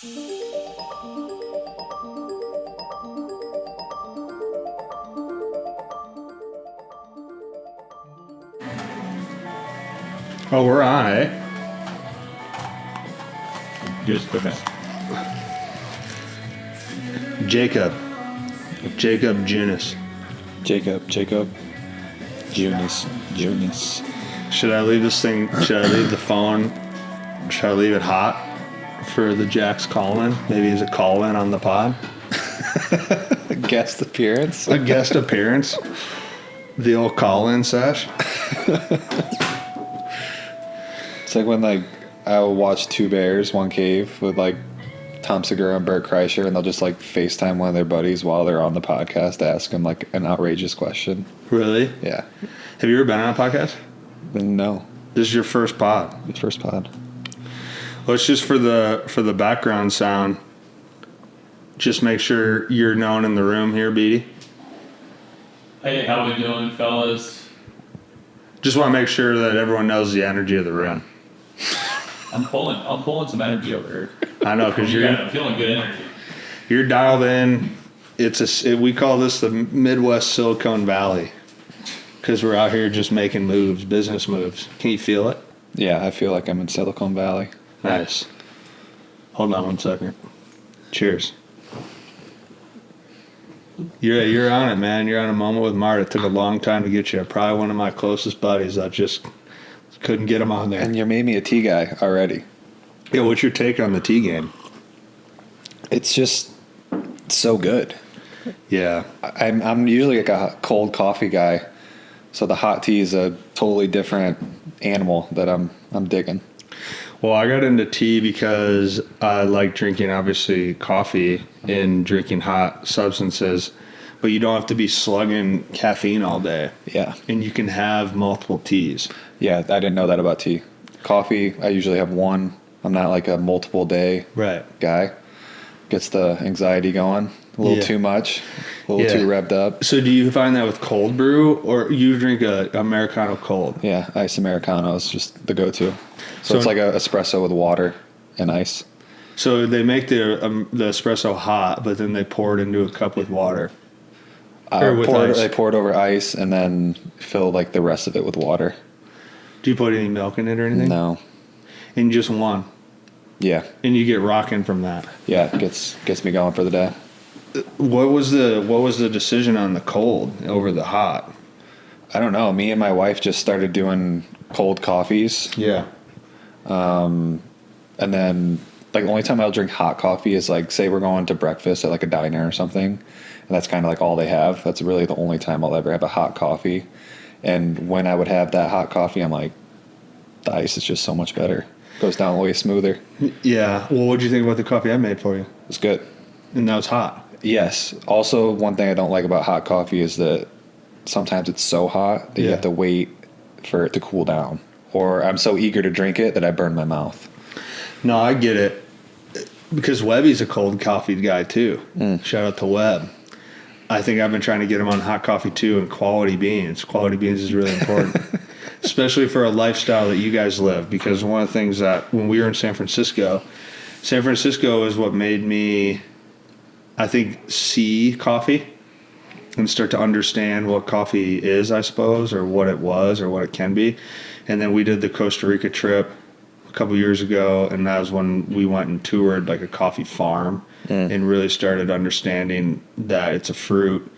Oh, we're on, eh? Just okay. Jakob Junis. Jakob Junis. Should I leave this thing? Should I leave the phone? Should I leave it hot for the Jack's call-in? Maybe as a call-in on the pod. A guest appearance. A guest appearance. The old call-in sesh. It's like when I will watch Two Bears, One Cave with Tom Segura and Bert Kreischer, and they'll just FaceTime one of their buddies while they're on the podcast to ask them an outrageous question. Really? Yeah. Have you ever been on a podcast? No. This is your first pod. The first pod. Well, it's just for the background sound. Just make sure you're known in the room here, Beatty. Hey, how we doing, fellas? Just want to make sure that everyone knows the energy of the room. I'm pulling some energy over here. I know, because I'm feeling good energy. you're dialed in. We call this the Midwest Silicon Valley because we're out here just making moves, business moves. Can you feel it? Yeah, I feel like I'm in Silicon Valley. Nice. Hold on one second. Cheers. You're on it, man. You're on a moment with Marta. It took a long time to get you. Probably one of my closest buddies. I just couldn't get him on there. And you made me a tea guy already. Yeah, what's your take on the tea game? It's just so good. Yeah. I'm usually a cold coffee guy, so the hot tea is a totally different animal that I'm digging. Well, I got into tea because I like drinking, obviously, coffee and drinking hot substances, but you don't have to be slugging caffeine all day. Yeah. And you can have multiple teas. Yeah, I didn't know that about tea. Coffee, I usually have one. I'm not a multiple day guy. Gets the anxiety going. A little too much. A little too revved up. So do you find that with cold brew, or you drink a Americano cold? Yeah, ice Americano is just the go-to. So it's like an espresso with water and ice. So they make the espresso hot, but then they pour it into a cup with water. They pour it over ice and then fill the rest of it with water. Do you put any milk in it or anything? No. And just one? Yeah. And you get rocking from that? Yeah, it gets me going for the day. What was the decision on the cold over the hot? I don't know. Me and my wife just started doing cold coffees. Yeah. And then the only time I'll drink hot coffee is say we're going to breakfast at a diner or something, and that's kind of all they have. That's really the only time I'll ever have a hot coffee. And when I would have that hot coffee, I'm like, the ice is just so much better. Goes down way smoother. Yeah. Well, what did you think about the coffee I made for you? It's good. And that was hot. Yes. Also, one thing I don't like about hot coffee is that sometimes it's so hot that you have to wait for it to cool down. Or I'm so eager to drink it that I burn my mouth. No, I get it. Because Webby's a cold coffee guy, too. Shout out to Webb. I think I've been trying to get him on hot coffee, too, and quality beans. Quality beans is really important. Especially for a lifestyle that you guys live. Because one of the things that when we were in San Francisco is what made me, I think, see coffee and start to understand what coffee is, I suppose, or what it was or what it can be. And then we did the Costa Rica trip a couple years ago, and that was when we went and toured a coffee farm and really started understanding that it's a fruit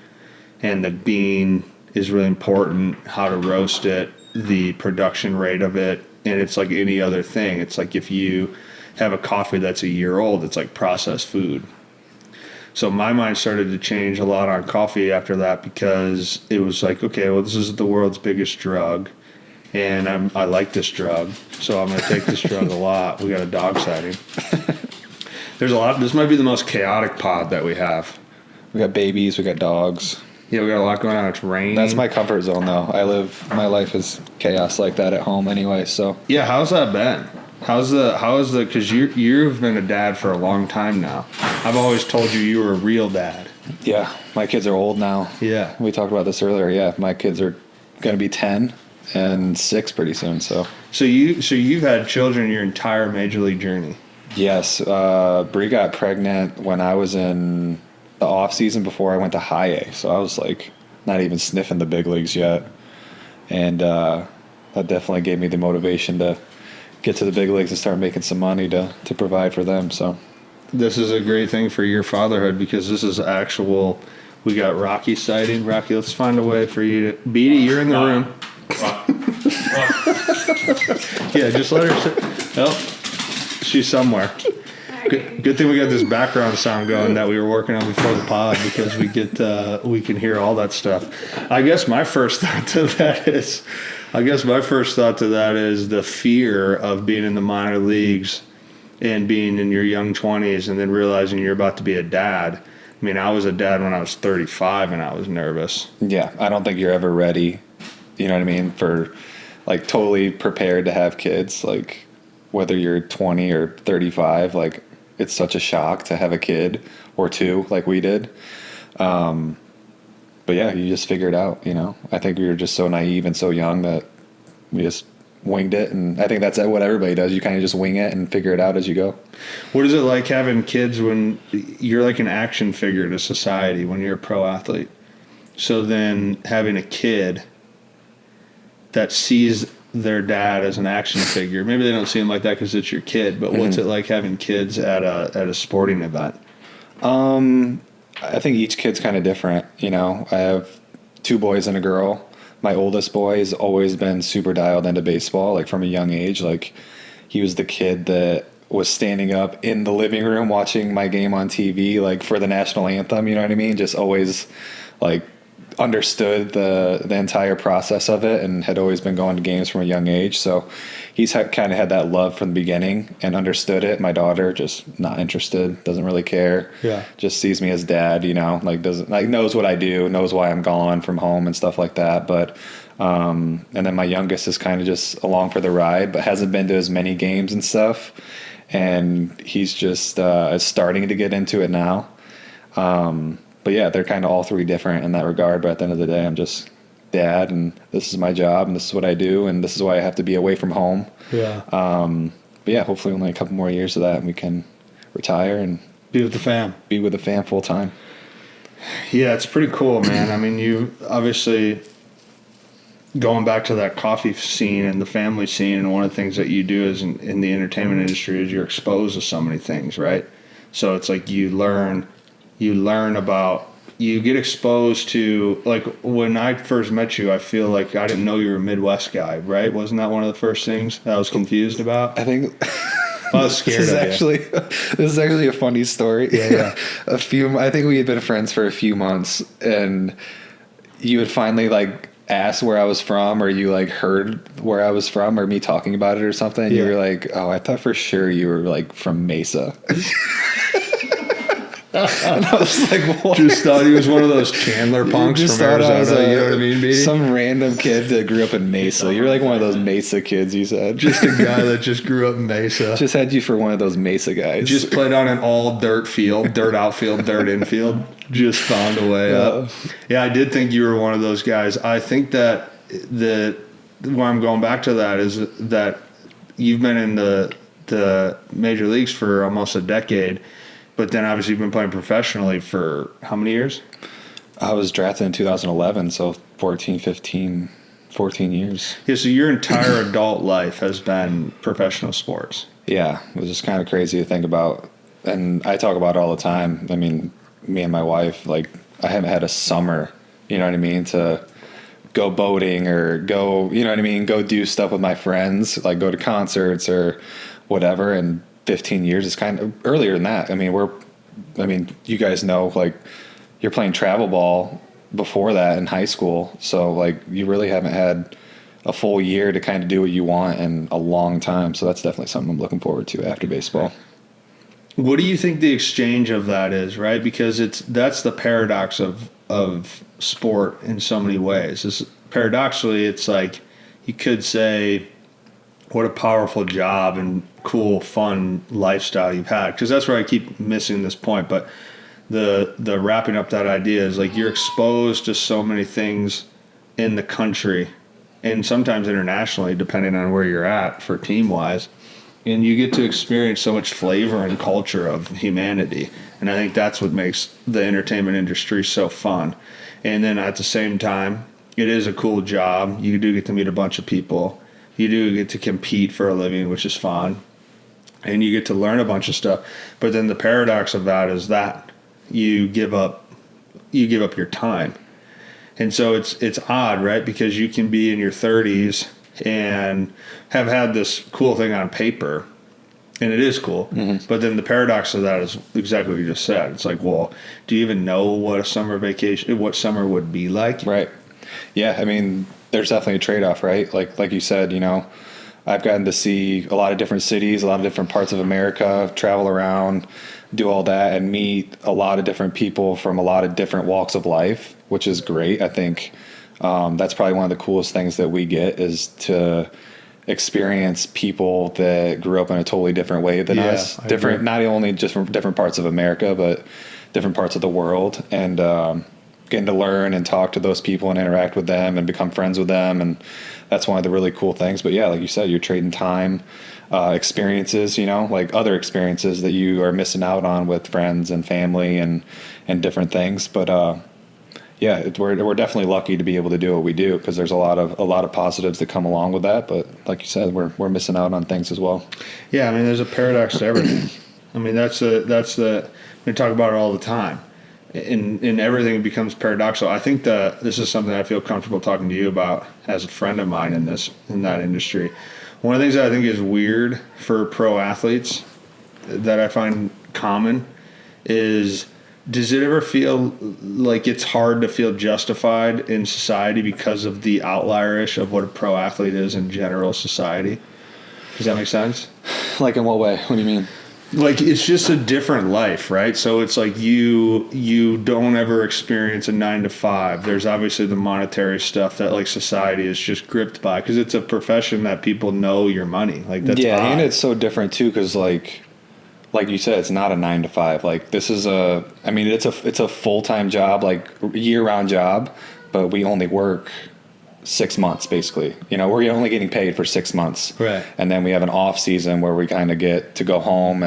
and the bean is really important, how to roast it, the production rate of it, and it's like any other thing. It's like if you have a coffee that's a year old, it's like processed food. So my mind started to change a lot on coffee after that because it was like, okay, well, this is the world's biggest drug, and I like this drug, so I'm going to take this drug a lot. We got a dog sighting. There's a lot. This might be the most chaotic pod that we have. We got babies. We got dogs. Yeah, we got a lot going on. It's rain. That's my comfort zone, though. My life is chaos like that at home anyway, so. Yeah, how's that been? Because you've been a dad for a long time now. I've always told you were a real dad. Yeah, my kids are old now. Yeah. We talked about this earlier. Yeah, my kids are going to be 10 and 6 pretty soon, so. So you've had children your entire major league journey. Yes, Bree got pregnant when I was in the off season before I went to high A, so I was like not even sniffing the big leagues yet, and that definitely gave me the motivation to get to the big leagues and start making some money to provide for them. So This is a great thing for your fatherhood because this is actual. We got Rocky sighting. Rocky, let's find a way for you to. Beatty, you're in the room. Yeah, just let her sit. Oh, she's somewhere. Good thing we got this background sound going that we were working on before the pod because we can hear all that stuff. I guess my first thought to that is the fear of being in the minor leagues and being in your young 20s and then realizing you're about to be a dad. I mean, I was a dad when I was 35 and I was nervous. yeah, I don't think you're ever ready. You know what I mean? For like totally prepared to have kids, like whether you're 20 or 35, like it's such a shock to have a kid or two like we did. But yeah, you just figure it out, you know. I think we were just so naive and so young that we just winged it, and I think that's what everybody does. You kind of just wing it and figure it out as you go. What is it like having kids when you're like an action figure to society when you're a pro athlete? So then having a kid that sees their dad as an action figure, maybe they don't see him like that because it's your kid, but what's it like having kids at a sporting event? I think each kid's kind of different. You know, I have 2 boys and a girl. My oldest boy has always been super dialed into baseball, like from a young age. Like he was the kid that was standing up in the living room watching my game on TV, like for the national anthem. You know what I mean? Just always like understood the entire process of it and had always been going to games from a young age. So he's kind of had that love from the beginning and understood it. My daughter just not interested, doesn't really care. Yeah. Just sees me as dad, you know, like doesn't like knows what I do, knows why I'm gone from home and stuff like that. But and then my youngest is kind of just along for the ride, but hasn't been to as many games and stuff. And he's just is starting to get into it now. But yeah, they're kind of all 3 different in that regard. But at the end of the day, I'm just dad, and this is my job, and this is what I do, and this is why I have to be away from home. Yeah. But yeah, hopefully only a couple more years of that, and we can retire and Be with the fam. be with the fam full time. Yeah, it's pretty cool, man. I mean, you obviously going back to that coffee scene and the family scene, and one of the things that you do is in the entertainment industry is you're exposed to so many things, right? So it's like you learn about, you get exposed to, like when I first met you, I feel like I didn't know you were a Midwest guy, right? Wasn't that one of the first things I was confused about? I think I was scared this is actually a funny story. Yeah. I think we had been friends for a few months, and you would finally like ask where I was from, or you like heard where I was from, or me talking about it or something. Yeah. You were like, "Oh, I thought for sure you were like from Mesa." And I was like, what? Just thought he was one of those Chandler punks Just from thought I Arizona. was You know what I mean, Beatty? some random kid that grew up in Mesa. You're like one of those Mesa kids, you said. Just a guy that just grew up in Mesa. Just had you for one of those Mesa guys. Just played on an all dirt field, dirt outfield, dirt infield. Just found a way up. Yeah, I did think you were one of those guys. I think that why I'm going back to that is that you've been in the major leagues for almost a decade, but then obviously you've been playing professionally for how many years? I was drafted in 2011, so 14 years. Yeah, so your entire adult life has been professional sports. Yeah, it was just kind of crazy to think about. And I talk about it all the time. I mean, me and my wife, like, I haven't had a summer, you know what I mean, to go boating or go, you know what I mean, go do stuff with my friends, like go to concerts or whatever. And 15 years is kind of earlier than that. I mean, you guys know, like, you're playing travel ball before that in high school. So, like, you really haven't had a full year to kind of do what you want in a long time. So that's definitely something I'm looking forward to after baseball. What do you think the exchange of that is, right? Because that's the paradox of sport in so many ways. Paradoxically, it's like you could say, what a powerful job and cool, fun lifestyle you've had. Because that's where I keep missing this point. But the wrapping up that idea is like you're exposed to so many things in the country and sometimes internationally, depending on where you're at for team-wise. and you get to experience so much flavor and culture of humanity. And I think that's what makes the entertainment industry so fun. And then at the same time, it is a cool job. You do get to meet a bunch of people. You do get to compete for a living, which is fun. And you get to learn a bunch of stuff. But then the paradox of that is that you give up your time. And so it's odd, right? Because you can be in your 30s and have had this cool thing on paper, and it is cool. Mm-hmm. But then the paradox of that is exactly what you just said. It's like, well, do you even know what what summer would be like? Right. Yeah. I mean, there's definitely a trade-off, right? Like you said, I've gotten to see a lot of different cities, a lot of different parts of America, travel around, do all that, and meet a lot of different people from a lot of different walks of life, which is great. I think that's probably one of the coolest things that we get is to experience people that grew up in a totally different way than us. Different, not only just from different parts of America, but different parts of the world. And getting to learn and talk to those people and interact with them and become friends with them. And that's one of the really cool things. But yeah, like you said, you're trading time, experiences, like other experiences that you are missing out on with friends and family and different things. But yeah, we're definitely lucky to be able to do what we do because there's a lot of positives that come along with that. But like you said, we're missing out on things as well. Yeah, I mean, there's a paradox to everything. I mean, we talk about it all the time. In everything becomes paradoxical. I think this is something I feel comfortable talking to you about as a friend of mine in that industry. One of the things that I think is weird for pro athletes that I find common is, does it ever feel like it's hard to feel justified in society because of the outlierish of what a pro athlete is in general society? Does that make sense? Like in what way? What do you mean? Like, it's just a different life, right? So it's like you don't ever experience a 9 to 5. There's obviously the monetary stuff that like society is just gripped by because it's a profession that people know your money. Like that's odd. And it's so different too because like you said, it's not a 9 to 5. Like this is it's a full-time job, like year-round job, but we only work 6 months basically. We're only getting paid for 6 months. Right. And then we have an off season where we kind of get to go home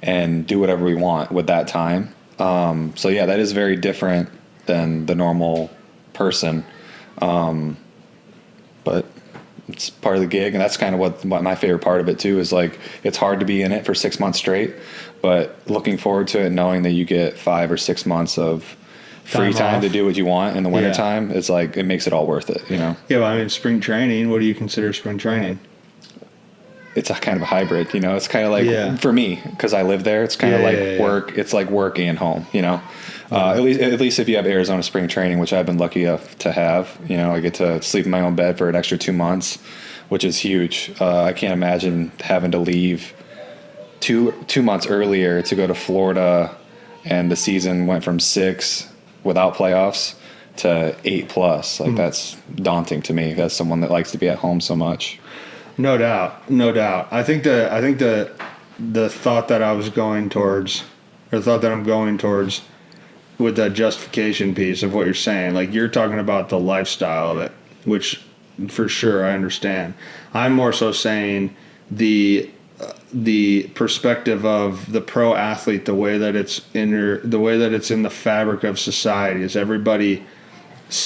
and do whatever we want with that time. So yeah, that is very different than the normal person. But it's part of the gig, and that's kind of what my favorite part of it too is like it's hard to be in it for 6 months straight, but looking forward to it knowing that you get 5 or 6 months of free time to do what you want in the wintertime. It's like it makes it all worth it, Yeah, well, I mean, spring training, what do you consider spring training? It's a kind of a hybrid, it's kind of like for me, because I live there, it's kind of like work. It's like work and home, At least if you have Arizona spring training, which I've been lucky enough to have, I get to sleep in my own bed for an extra 2 months, which is huge. I can't imagine having to leave two months earlier to go to Florida, and the season went from 6 without playoffs to 8+. Like that's daunting to me. As someone that likes to be at home so much. No doubt. I think the thought that I was going towards, or the thought that I'm going towards, with that justification piece of what you're saying, like you're talking about the lifestyle of it, which for sure I understand. I'm more so saying the perspective of the pro athlete, the way that it's in the fabric of society is everybody,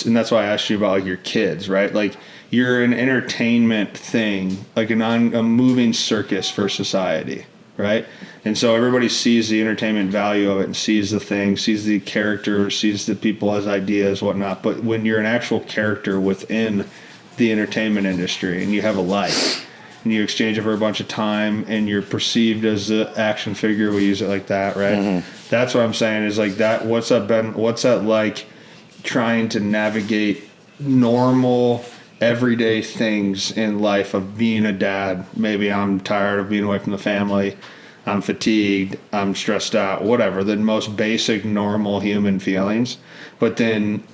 and that's why I asked you about like your kids, right? Like you're an entertainment thing, like a moving circus for society, right? And so everybody sees the entertainment value of it and sees the thing, sees the character, sees the people as ideas, whatnot. But when you're an actual character within the entertainment industry and you have a life, and you exchange it for a bunch of time, and you're perceived as an action figure. We use it like that, right? Mm-hmm. That's what I'm saying is like that. What's that like trying to navigate normal, everyday things in life of being a dad? Maybe I'm tired of being away from the family. I'm fatigued. I'm stressed out. Whatever, the most basic, normal human feelings. But then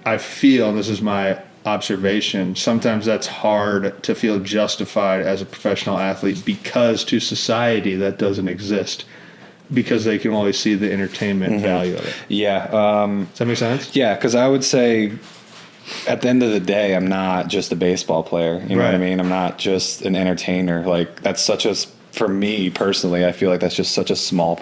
I feel, and this is my observation, sometimes that's hard to feel justified as a professional athlete because to society that doesn't exist because they can only see the entertainment value of it. Yeah. Does that make sense? Yeah, because I would say at the end of the day, I'm not just a baseball player. You know what I mean? I'm not just an entertainer. Like that's such a for me personally, I feel like that's just such a small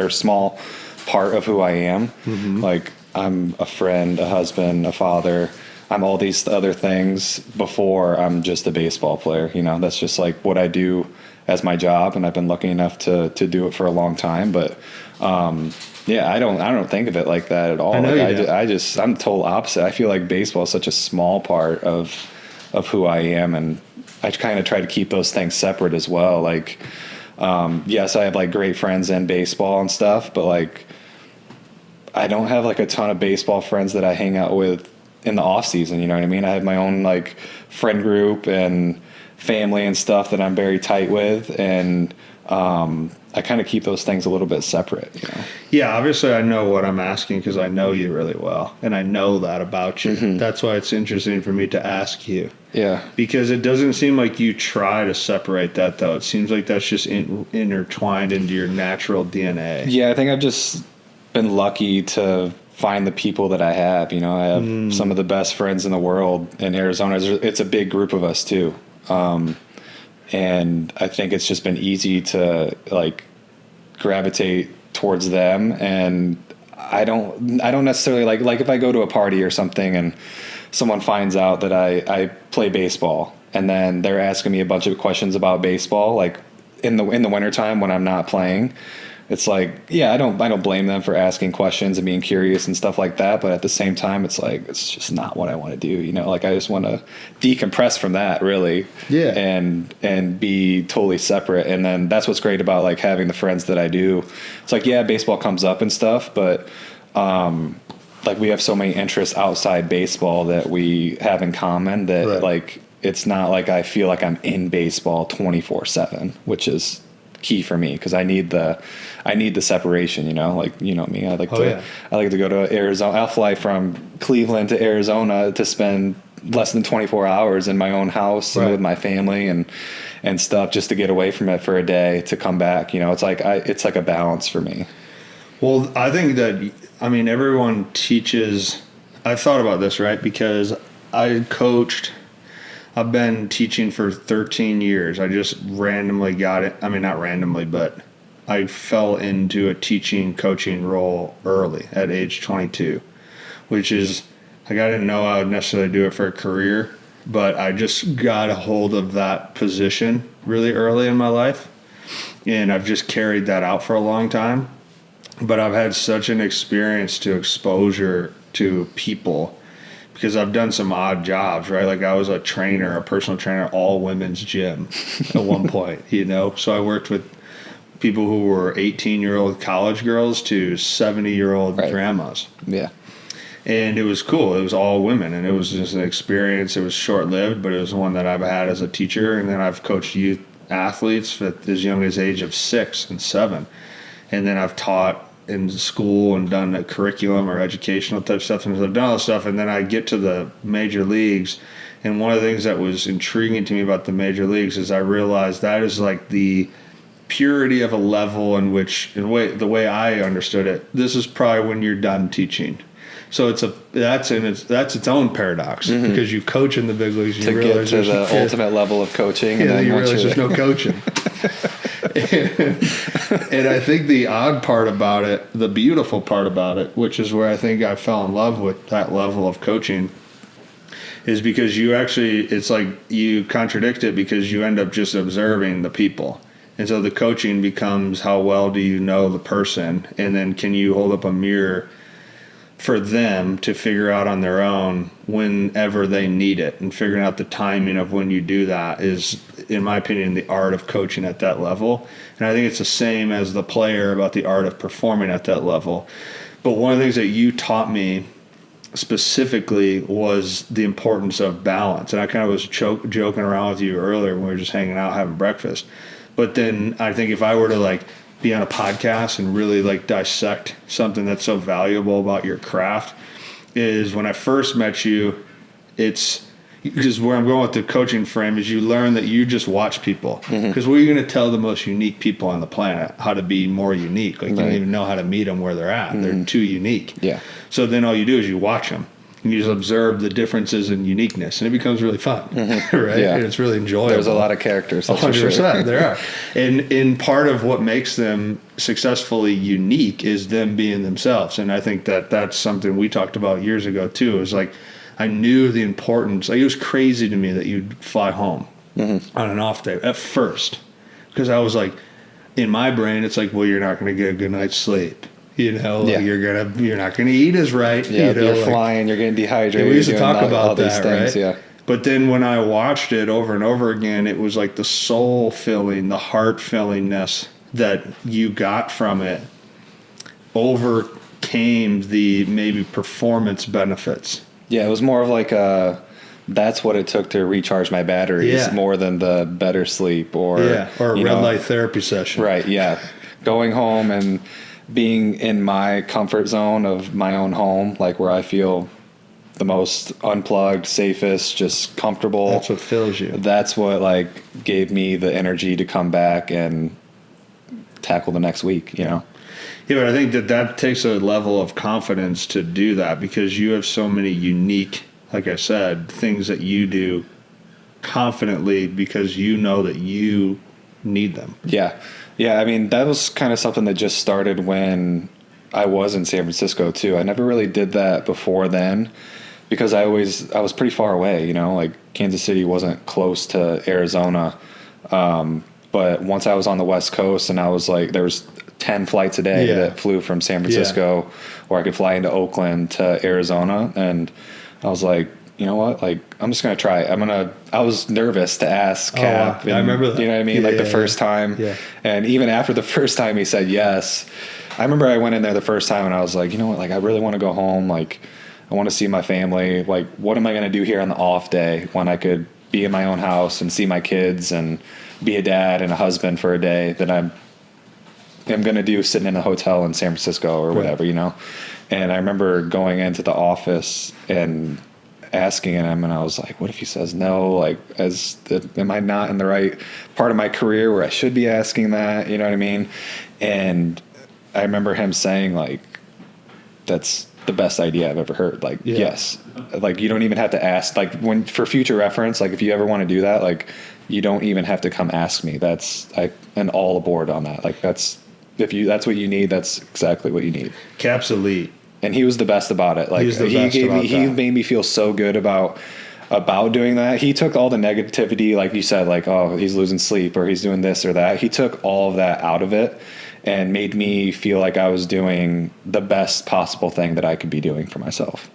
small part of who I am. Mm-hmm. Like, I'm a friend, a husband, a father. I'm all these other things before I'm just a baseball player. You know, that's just like what I do as my job, and I've been lucky enough to do it for a long time. But yeah, I don't think of it like that at all. I know like, you don't. I'm the total opposite. I feel like baseball is such a small part of who I am, and I kind of try to keep those things separate as well. Like, yes, I have like great friends in baseball and stuff, but like, I don't have like a ton of baseball friends that I hang out with in the off season. You know what I mean? I have my own like friend group and family and stuff that I'm very tight with. And, I kind of keep those things a little bit separate, you know? Yeah, obviously I know what I'm asking because I know you really well, and I know that about you. Mm-hmm. That's why it's interesting for me to ask you. Yeah. Because it doesn't seem like you try to separate that, though. It seems like that's just intertwined into your natural DNA. Yeah, I think I've just been lucky to find the people that I have. You know, I have some of the best friends in the world in Arizona. It's a big group of us too. And I think it's just been easy to like gravitate towards them. And I don't necessarily like if I go to a party or something and someone finds out that I play baseball, and then they're asking me a bunch of questions about baseball, like in the wintertime when I'm not playing. It's like, yeah, I don't blame them for asking questions and being curious and stuff like that. But at the same time, it's like, it's just not what I want to do. You know, like I just want to decompress from that, really. Yeah. And be totally separate. And then that's what's great about like having the friends that I do. It's like, yeah, baseball comes up and stuff, but like we have so many interests outside baseball that we have in common that Right. like it's not like I feel like I'm in baseball 24/7, which is key for me because I need the separation, you know, like, you know me, I like to go to Arizona. I'll fly from Cleveland to Arizona to spend less than 24 hours in my own house and with my family and stuff, just to get away from it for a day to come back. You know, it's like a balance for me. Well, I think that, I mean, everyone teaches. I've thought about this, right? Because I've been teaching for 13 years. I just randomly got it. I mean, not randomly, but I fell into a teaching, coaching role early at age 22, which is, like, I didn't know I would necessarily do it for a career, but I just got a hold of that position really early in my life. And I've just carried that out for a long time. But I've had such an experience to exposure to people because I've done some odd jobs, right? Like I was a personal trainer, all women's gym at one point, you know? So I worked with people who were 18-year-old college girls to 70-year-old grandmas. Yeah. And it was cool. It was all women, and it was just an experience. It was short-lived, but it was one that I've had as a teacher. And then I've coached youth athletes at as young as age of 6 and 7. And then I've taught in school and done a curriculum or educational type stuff, and I've done all this stuff, and then I get to the major leagues, and one of the things that was intriguing to me about the major leagues is I realized that is like the purity of a level in which, the way I understood it, this is probably when you're done teaching. So that's its own paradox because you coach in the big leagues and To you get realize to the ultimate level of coaching, and then you once realize there's no coaching. And I think the odd part about it, the beautiful part about it, which is where I think I fell in love with that level of coaching, is because it's like you contradict it because you end up just observing the people. And so the coaching becomes how well do you know the person, and then can you hold up a mirror for them to figure out on their own whenever they need it, and figuring out the timing of when you do that is, in my opinion, the art of coaching at that level. And I think it's the same as the player about the art of performing at that level. But one of the things that you taught me specifically was the importance of balance. And I kind of was joking around with you earlier when we were just hanging out having breakfast. But then I think if I were to like be on a podcast and really like dissect something that's so valuable about your craft, is when I first met you, it's because where I'm going with the coaching frame is you learn that you just watch people. Because what are you going to tell the most unique people on the planet how to be more unique? Like you don't even know how to meet them where they're at. They're too unique. Yeah. So then all you do is you watch them. And you just observe the differences in uniqueness, and it becomes really fun, right? Yeah. And it's really enjoyable. There's a lot of characters. That's for 100%. sure. There are. And in part of what makes them successfully unique is them being themselves. And I think that that's something we talked about years ago too. It was like, I knew the importance. Like, it was crazy to me that you'd fly home on an off day at first. Because I was like, in my brain, it's like, well, you're not going to get a good night's sleep. You know, like you're not going to eat as right. Yeah, you know, you're like, flying, you're getting dehydrated. we used to you're doing talk about all these that, things, right? Yeah. But then when I watched it over and over again, it was like the soul filling, the heart fillingness that you got from it overcame the maybe performance benefits. Yeah, it was more of like that's what it took to recharge my batteries more than the better sleep or a red light therapy session. Right, yeah. Going home and being in my comfort zone of my own home, like where I feel the most unplugged, safest, just comfortable. That's what fills you. That's what like gave me the energy to come back and tackle the next week, you know? Yeah, but I think that takes a level of confidence to do that because you have so many unique, like I said, things that you do confidently because you know that you need them. Yeah. Yeah, I mean, that was kind of something that just started when I was in San Francisco, too. I never really did that before then because I was pretty far away, you know, like Kansas City wasn't close to Arizona. But once I was on the West Coast and I was like, there was 10 flights a day that flew from San Francisco or I could fly into Oakland to Arizona. And I was like, you know what? Like, I'm just going to try it. I was nervous to ask Cap. I remember that. You know what I mean? The first time. Yeah. And even after the first time he said yes, I remember I went in there the first time and I was like, you know what? Like, I really want to go home. Like, I want to see my family. Like, what am I going to do here on the off day when I could be in my own house and see my kids and be a dad and a husband for a day that I'm going to do sitting in a hotel in San Francisco or whatever, you know? And I remember going into the office and asking him, and I was like, what if he says no? Like, am I not in the right part of my career where I should be asking that? You know what I mean? And I remember him saying, like, that's the best idea I've ever heard. Like, yes. Like, you don't even have to ask. Like, when for future reference, like, if you ever want to do that, like, you don't even have to come ask me. I'm all aboard on that. Like, that's what you need, that's exactly what you need. Cap's elite. And he was the best about it. Like, he made me feel so good about doing that. He took all the negativity, like you said, like, oh, he's losing sleep or he's doing this or that. He took all of that out of it and made me feel like I was doing the best possible thing that I could be doing for myself.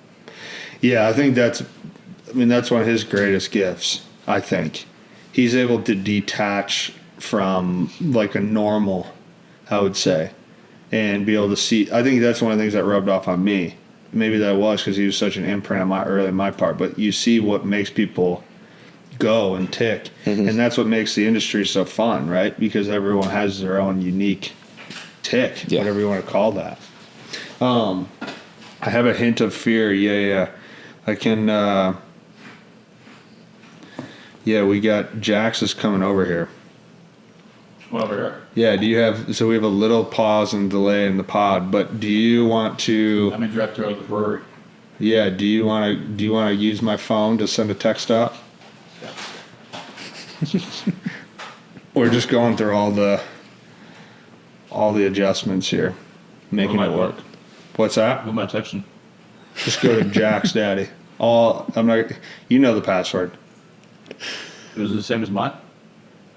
Yeah, I think that's one of his greatest gifts, I think. He's able to detach from like a normal, I would say, and be able to see. I think that's one of the things that rubbed off on me. Maybe that was because he was such an imprint on my part. But you see what makes people go and tick, and that's what makes the industry so fun, right? Because everyone has their own unique tick, whatever you want to call that. I have a hint of fear. Yeah. I can. We got Jax is coming over here. Over here. Yeah, we have a little pause and delay in the pod, but do you want to? I'm a director of the brewery. Yeah, do you want to use my phone to send a text out? Yeah. We're just going through all the adjustments here, making it work. What's that? Who am I texting? Just go to Jack's Daddy. You know the password. It was the same as mine.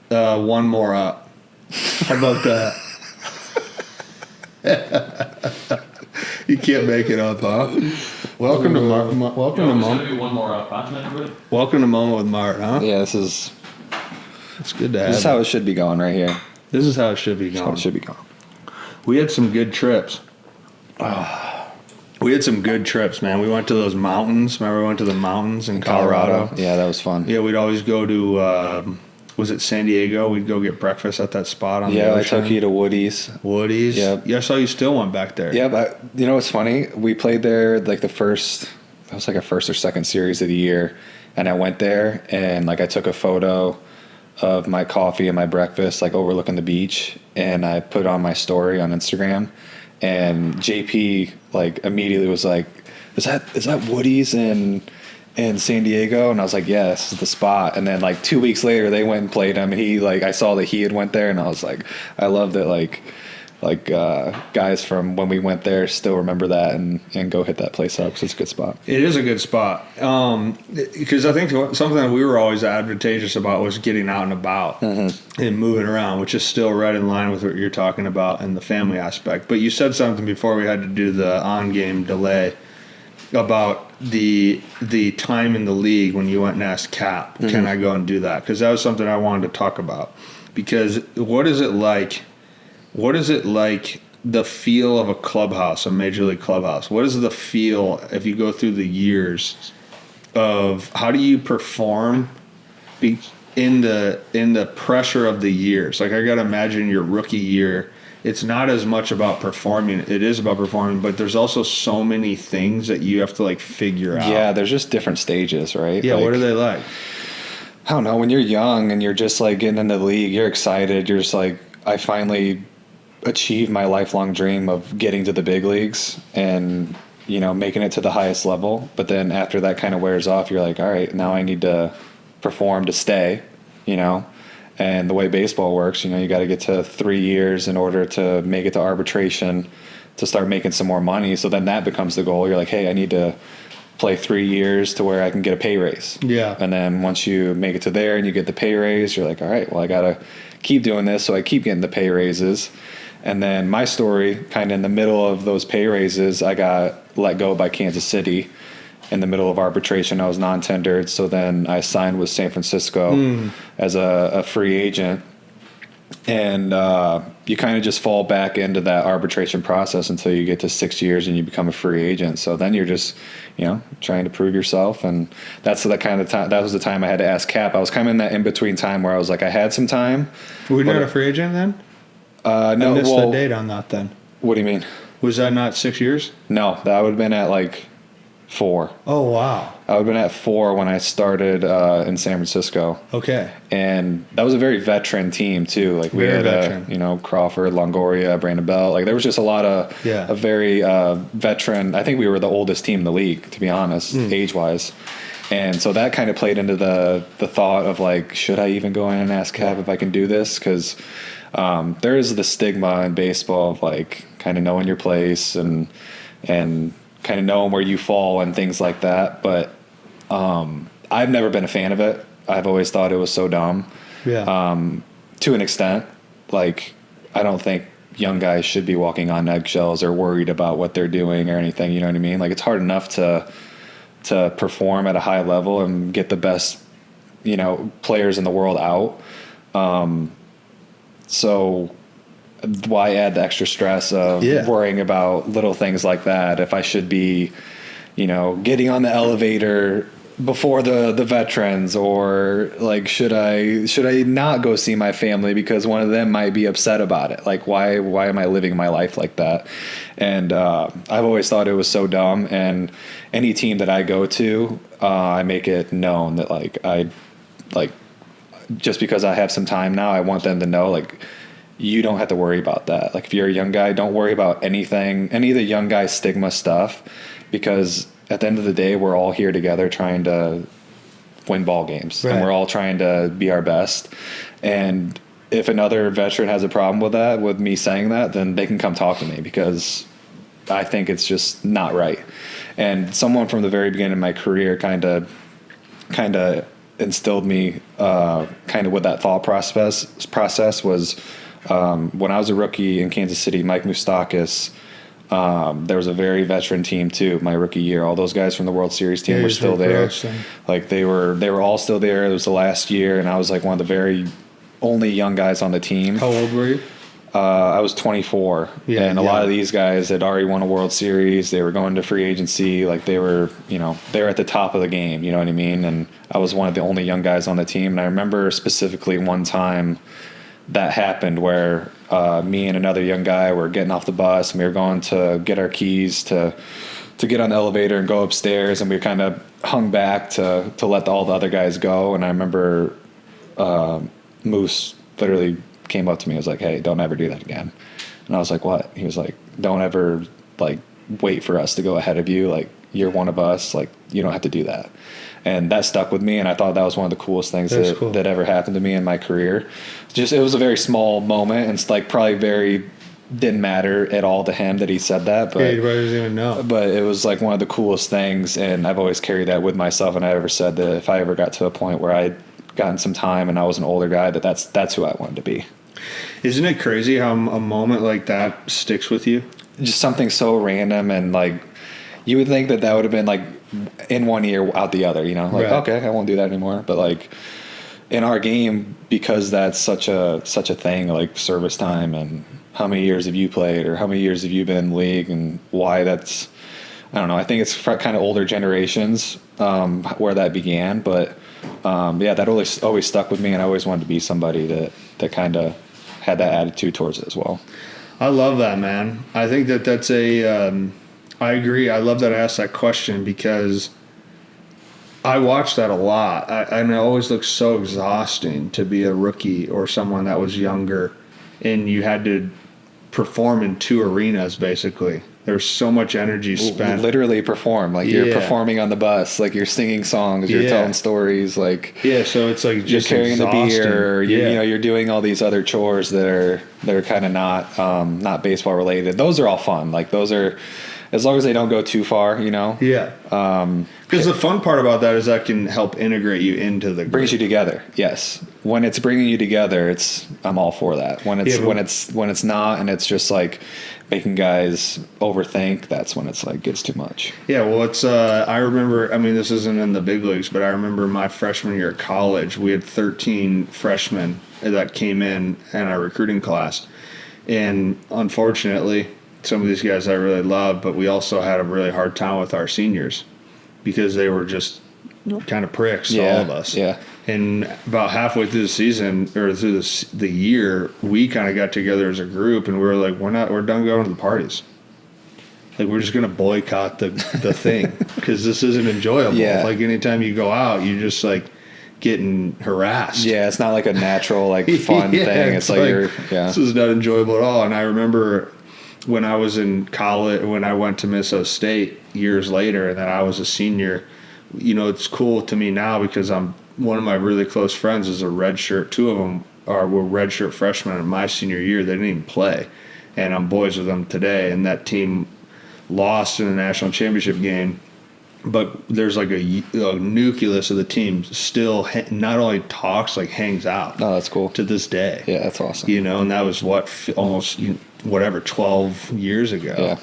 One more up. How about that? You can't make it up, huh? Welcome to Moment. One more up, huh? Everybody? Welcome to Moment with Mart, huh? Yeah, It's good to have. This is how it should be going right here. This is how it should be going. We had some good trips. We had some good trips, man. We went to those mountains. Remember, we went to the mountains in Colorado? Yeah, that was fun. Yeah, we'd always go to, was it San Diego? We'd go get breakfast at that spot on the ocean. Yeah, I took you to Woody's. Yep. Yeah, I saw you still went back there. Yeah, but you know what's funny? We played there like that was like a first or second series of the year. And I went there and like I took a photo of my coffee and my breakfast like overlooking the beach. And I put it on my story on Instagram. And JP like immediately was like, is that Woody's in San Diego? And I was like, yeah, this is the spot. And then like 2 weeks later, they went and played him, and I saw that he had went there, and I was like, I love that guys from when we went there still remember that and go hit that place up, because it's a good spot. It is a good spot. Because I think something that we were always advantageous about was getting out and about and moving around, which is still right in line with what you're talking about in the family aspect. But you said something before we had to do the on-game delay about the time in the league when you went and asked Cap, can I go and do that? Because that was something I wanted to talk about. Because what is it like the feel of a clubhouse, a major league clubhouse? What is the feel if you go through the years of how do you perform in the pressure of the years? Like, I got to imagine your rookie year, it's not as much about performing. It is about performing, but there's also so many things that you have to like figure out. Yeah, there's just different stages, right? Yeah, what are they like? I don't know. When you're young and you're just like getting into the league, you're excited. You're just like, I finally achieved my lifelong dream of getting to the big leagues and, making it to the highest level. But then after that kind of wears off, you're like, all right, now I need to perform to stay, And the way baseball works, you got to get to 3 years in order to make it to arbitration to start making some more money. So then that becomes the goal. You're like, hey, I need to play 3 years to where I can get a pay raise. Yeah. And then once you make it to there and you get the pay raise, you're like, all right, well, I got to keep doing this. So I keep getting the pay raises. And then my story, kind of in the middle of those pay raises, I got let go by Kansas City in the middle of arbitration. I was non-tendered. So then I signed with San Francisco as a free agent. And you kind of just fall back into that arbitration process until you get to 6 years and you become a free agent. So then you're just, trying to prove yourself. And that's the kind of time, that was the time I had to ask Cap. I was kind of in that in-between time where I was like, I had some time. Were you not a free agent then? No. I missed the date on that then. What do you mean? Was that not 6 years? No, that would have been at like 4. Oh, wow. I would have been at 4 when I started in San Francisco. Okay. And that was a very veteran team too. Like we Very had, veteran. Crawford, Longoria, Brandon Bell. Like there was just a lot of a very veteran. I think we were the oldest team in the league, to be honest, age-wise. And so that kind of played into the thought of like, should I even go in and ask Cap if I can do this? Because there is the stigma in baseball of like kind of knowing your place and kind of knowing where you fall and things like that. But I've never been a fan of it. I've always thought it was so dumb. Yeah. To an extent, like I don't think young guys should be walking on eggshells or worried about what they're doing or anything. You know what I mean? Like it's hard enough to perform at a high level and get the best, players in the world out. So why add the extra stress of worrying about little things like that? If I should be, getting on the elevator before the veterans, or like, should I not go see my family because one of them might be upset about it? Like, why am I living my life like that? And I've always thought it was so dumb. And any team that I go to, I make it known that just because I have some time now, I want them to know, like, you don't have to worry about that. Like, if you're a young guy, don't worry about any of the young guy stigma stuff, because at the end of the day, we're all here together trying to win ball games, and we're all trying to be our best. And if another veteran has a problem with that, with me saying that, then they can come talk to me, because I think it's just not right. And someone from the very beginning of my career kind of instilled me kind of with that thought process was when I was a rookie in Kansas City, Mike Moustakis, there was a very veteran team too. My rookie year, all those guys from the World Series team were still there. Like they were all still there. It was the last year, and I was like one of the very only young guys on the team. How old were you? I was 24, and a lot of these guys had already won a World Series. They were going to free agency. Like they were at the top of the game. You know what I mean? And I was one of the only young guys on the team. And I remember specifically one time that happened where me and another young guy were getting off the bus, and we were going to get our keys to get on the elevator and go upstairs, and we kind of hung back to let all the other guys go. And I remember Moose literally came up to me and was like, "Hey, don't ever do that again." And I was like, "What?" He was like, "Don't ever like wait for us to go ahead of you. Like you're one of us. Like, you don't have to do that. And that stuck with me, and I thought that was one of the coolest things that ever happened to me in my career. It was a very small moment, and it's like probably didn't matter at all to him that he said that, but he probably doesn't even know. But it was like one of the coolest things, and I've always carried that with myself. And I ever said that if I ever got to a point where I'd gotten some time and I was an older guy, that's who I wanted to be. Isn't it crazy how a moment like that sticks with you? Just something so random, and like you would think that would have been like in one ear out the other, like, right. Okay, I won't do that anymore. But like in our game, because that's such a thing, like service time and how many years have you played or how many years have you been in the league, and why that's, I don't know. I think it's for kind of older generations where that began. But that always stuck with me, and I always wanted to be somebody that kind of had that attitude towards it as well. I love that, man. I think that's I agree. I love that I asked that question because I watch that a lot. And it always looks so exhausting to be a rookie or someone that was younger, and you had to perform in 2 arenas, basically. There's so much energy spent. Literally perform. Like you're performing on the bus, like you're singing songs, you're telling stories, like so it's like just you're carrying exhausting. the beer, or you're doing all these other chores that are kind of not baseball related. Those are all fun. Like those are, as long as they don't go too far, Yeah. Because the fun part about that is that can help integrate you into the group. Brings you together. Yes. When it's bringing you together, I'm all for that. When it's not, and it's just like making guys overthink, that's when it's like gets too much. Yeah. Well, it's I remember. I mean, this isn't in the big leagues, but I remember my freshman year at college, we had 13 freshmen that came in our recruiting class, and unfortunately, some of these guys I really loved, but we also had a really hard time with our seniors because they were just kind of pricks to all of us. Yeah. And about halfway through the season or through the year, we kind of got together as a group, and we were like, we're done going to the parties. Like, we're just going to boycott the thing because this isn't enjoyable. Yeah. Like, anytime you go out, you're just like getting harassed. Yeah, it's not like a natural, like fun thing. It's like this is not enjoyable at all. And I remember when I was in college, when I went to Minnesota State years later, and then I was a senior, it's cool to me now because one of my really close friends is a redshirt. 2 of them were redshirt freshmen in my senior year. They didn't even play, and I'm boys with them today. And that team lost in the national championship game, but there's like a nucleus of the team still not only talks, like hangs out. Oh, that's cool. To this day. Yeah, that's awesome. And that was almost 12 years ago. Yeah.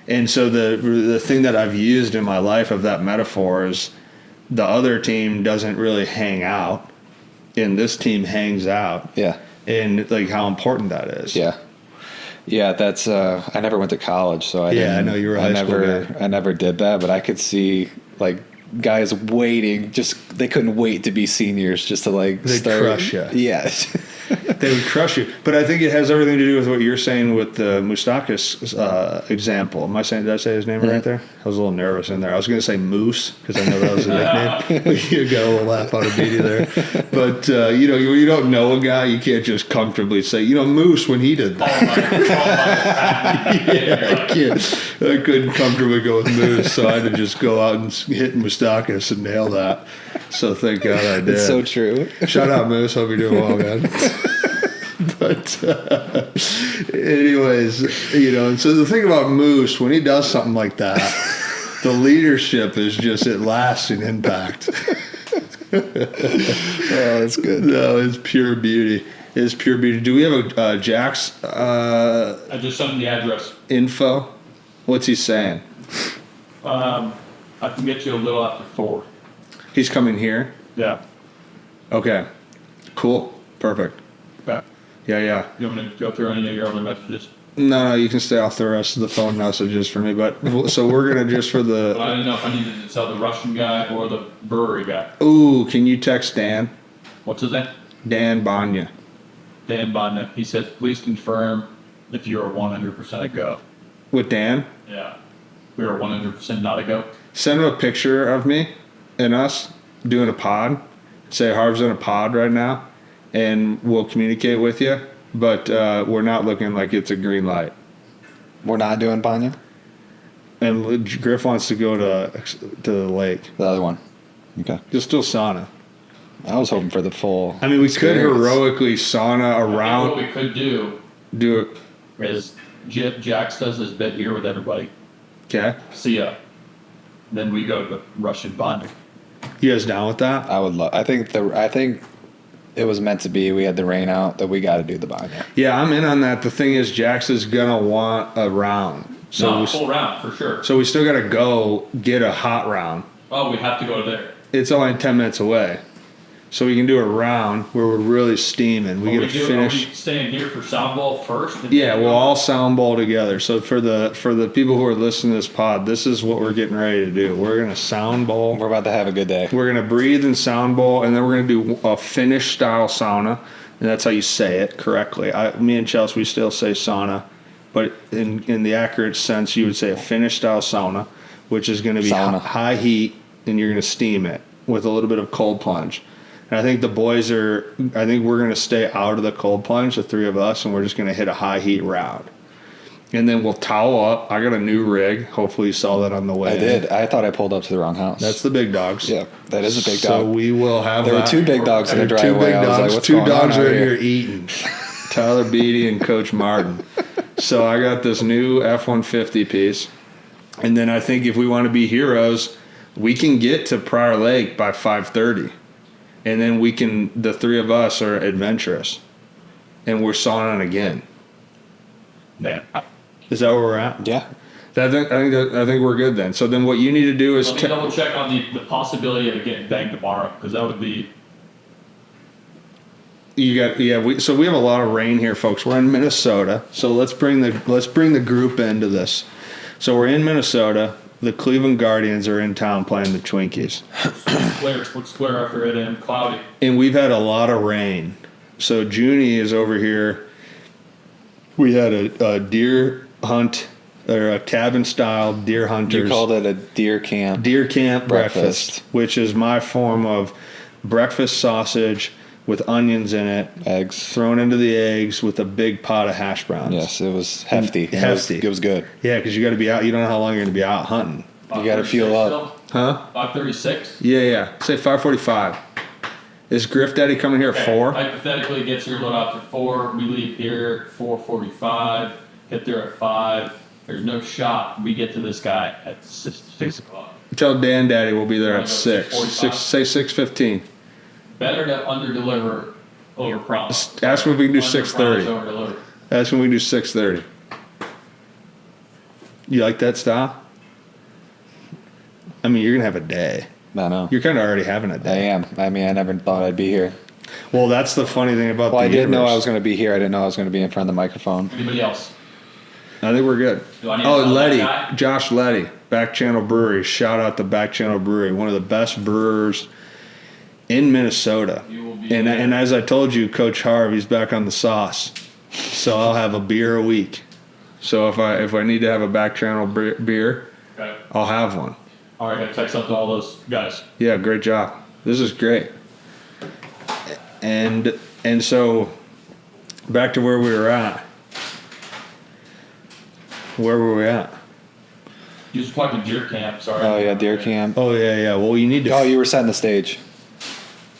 And so the thing that I've used in my life of that metaphor is the other team doesn't really hang out, and this team hangs out. Yeah. And like how important that is. Yeah. Yeah, that's I never went to college, so I know you were a high school guy. I never did that, but I could see like guys waiting, they couldn't wait to be seniors just to like They'd crush you. Yeah. They would crush you. But I think it has everything to do with what you're saying with the Mustakas example. Did I say his name right there? I was a little nervous in there. I was going to say Moose because I know that was a nickname. You got a little laugh out of Beatty there. But, when you don't know a guy, you can't just comfortably say, Moose when he did that. I couldn't comfortably go with Moose, so I had to just go out and hit Mustakas and nail that. So thank God I did. It's so true. Shout out, Moose. Hope you're doing well, man. But anyways, and so the thing about Moose, when he does something like that, the leadership is just, it lasts an impact. Oh, that's good. No, it's pure beauty. It's pure beauty. Do we have a Jack's I just sent him the address. Info? What's he saying? I can get you a little after 4. He's coming here? Yeah. Okay. Cool. Perfect. Yeah. You want me to go through any of your other messages? No, you can stay off the rest of the phone messages for me. But so we're gonna just for the. But I didn't know if I needed to tell the Russian guy or the brewery guy. Ooh, can you text Dan? What's his name? Dan Banya. Dan Banya. He says, please confirm if you're 100% a go. With Dan? Yeah. We are 100% not a go. Send him a picture of me and us doing a pod. Say Harv's in a pod right now, and we'll communicate with you. But we're not looking like it's a green light. We're not doing Banya? And Griff wants to go to the lake. The other one. Okay. Just still sauna. I was hoping for the full. I mean, we experience. could heroically sauna I think around. what we could do Do it. is Jax does this bit here with everybody. Okay. See ya. Then we go to Russian bonding. You guys down with that? I would love. I think it was meant to be. We had the rain out that we got to do the bond. Yeah, I'm in on that. The thing is, Jax is gonna want a round. No, we, full round for sure. so we still gotta go get a hot round. Oh, we have to go there. It's only 10 minutes away, so we can do a round where we're really steaming. We get to Are finish. we staying here for sound ball first? and Yeah, then we'll go? all sound bowl together. So for the people who are listening to this pod, this is what we're getting ready to do. We're gonna sound bowl. We're about to have a good day. We're gonna breathe and sound bowl, and then we're gonna do a Finnish style sauna, and that's how you say it correctly. Me and Chelsea, we still say sauna, but in the accurate sense, you would say a Finnish style sauna, which is gonna be Sauna. high heat, and you're gonna steam it with a little bit of cold plunge. And I think the boys are. I think we're gonna stay out of the cold plunge, the three of us, and we're just gonna hit a high heat round. And then we'll towel up. I got a new rig. Hopefully you saw that on the way. I did. I thought I pulled up to the wrong house. That's the big dogs. Yeah, that is a big So dog. we will have. There were that. 2 big dogs in the There were driveway. Two big I was dogs. like, what's Two going dogs on are out in here? here eating. Tyler Beatty and Coach Martin. So I got this new F-150 piece, and then I think if we want to be heroes, we can get to Prior Lake by 5:30, and then we can. The three of us are adventurous, and we're sauning again. Man, Is that where we're at? Yeah. I think we're good then. So then what you need to do is let me double check on the possibility of it getting banged tomorrow, because that would be. we have a lot of rain here, folks. We're in Minnesota, so let's bring the group into this. So we're in Minnesota. The Cleveland Guardians are in town playing the Twinkies, Square after it and cloudy. and we've had a lot of rain. So Junie is over here. We had a deer hunt, or a cabin style deer hunters. You called it a deer camp. Deer camp breakfast, Breakfast. which is my form of breakfast sausage with onions in it, Eggs. thrown into the eggs with a big pot of hash browns. Yes, it was hefty. Hefty. It was good. Yeah, because you got to be out. You don't know how long you're going to be out hunting. You gotta fuel up. Huh? 5:36. Yeah. Say 5:45. Is Griff Daddy coming here at 4? Hypothetically, it gets here a little after 4. We leave here at 4:45. Get there at 5. There's no shot we get to this guy at 6 o'clock. Tell Dan Daddy we'll be there at Wanna go 6. 6:45? Say 6:15. Better to under-deliver, over-promise. Ask him if we can do Under-promise, 6:30. over-deliver. That's when we do 6:30. You like that style? I mean, you're going to have a day. I know. You're kind of already having a I day. am. I mean, I never thought I'd be here. Well, that's the funny thing about Well, the I did know universe. I was going to be here. I didn't know I was going to be in front of the microphone. Anybody else? I think we're good. Do I need to Oh, tell that Letty, guy? Josh Letty, Back Channel Brewery. Shout out to Back Channel Brewery, one of the best brewers in Minnesota. You will be And there. and as I told you, Coach Harvey's back on the sauce, so I'll have a beer a week. So if I need to have a Back Channel beer, Okay. I'll have one. All right, I gotta text out to all those guys. Yeah, great job. This is great. And so back to where we were at. Where were we at? You was talking deer camp, sorry. Oh yeah, deer camp. Oh yeah. Well, you need to Oh, you were setting the stage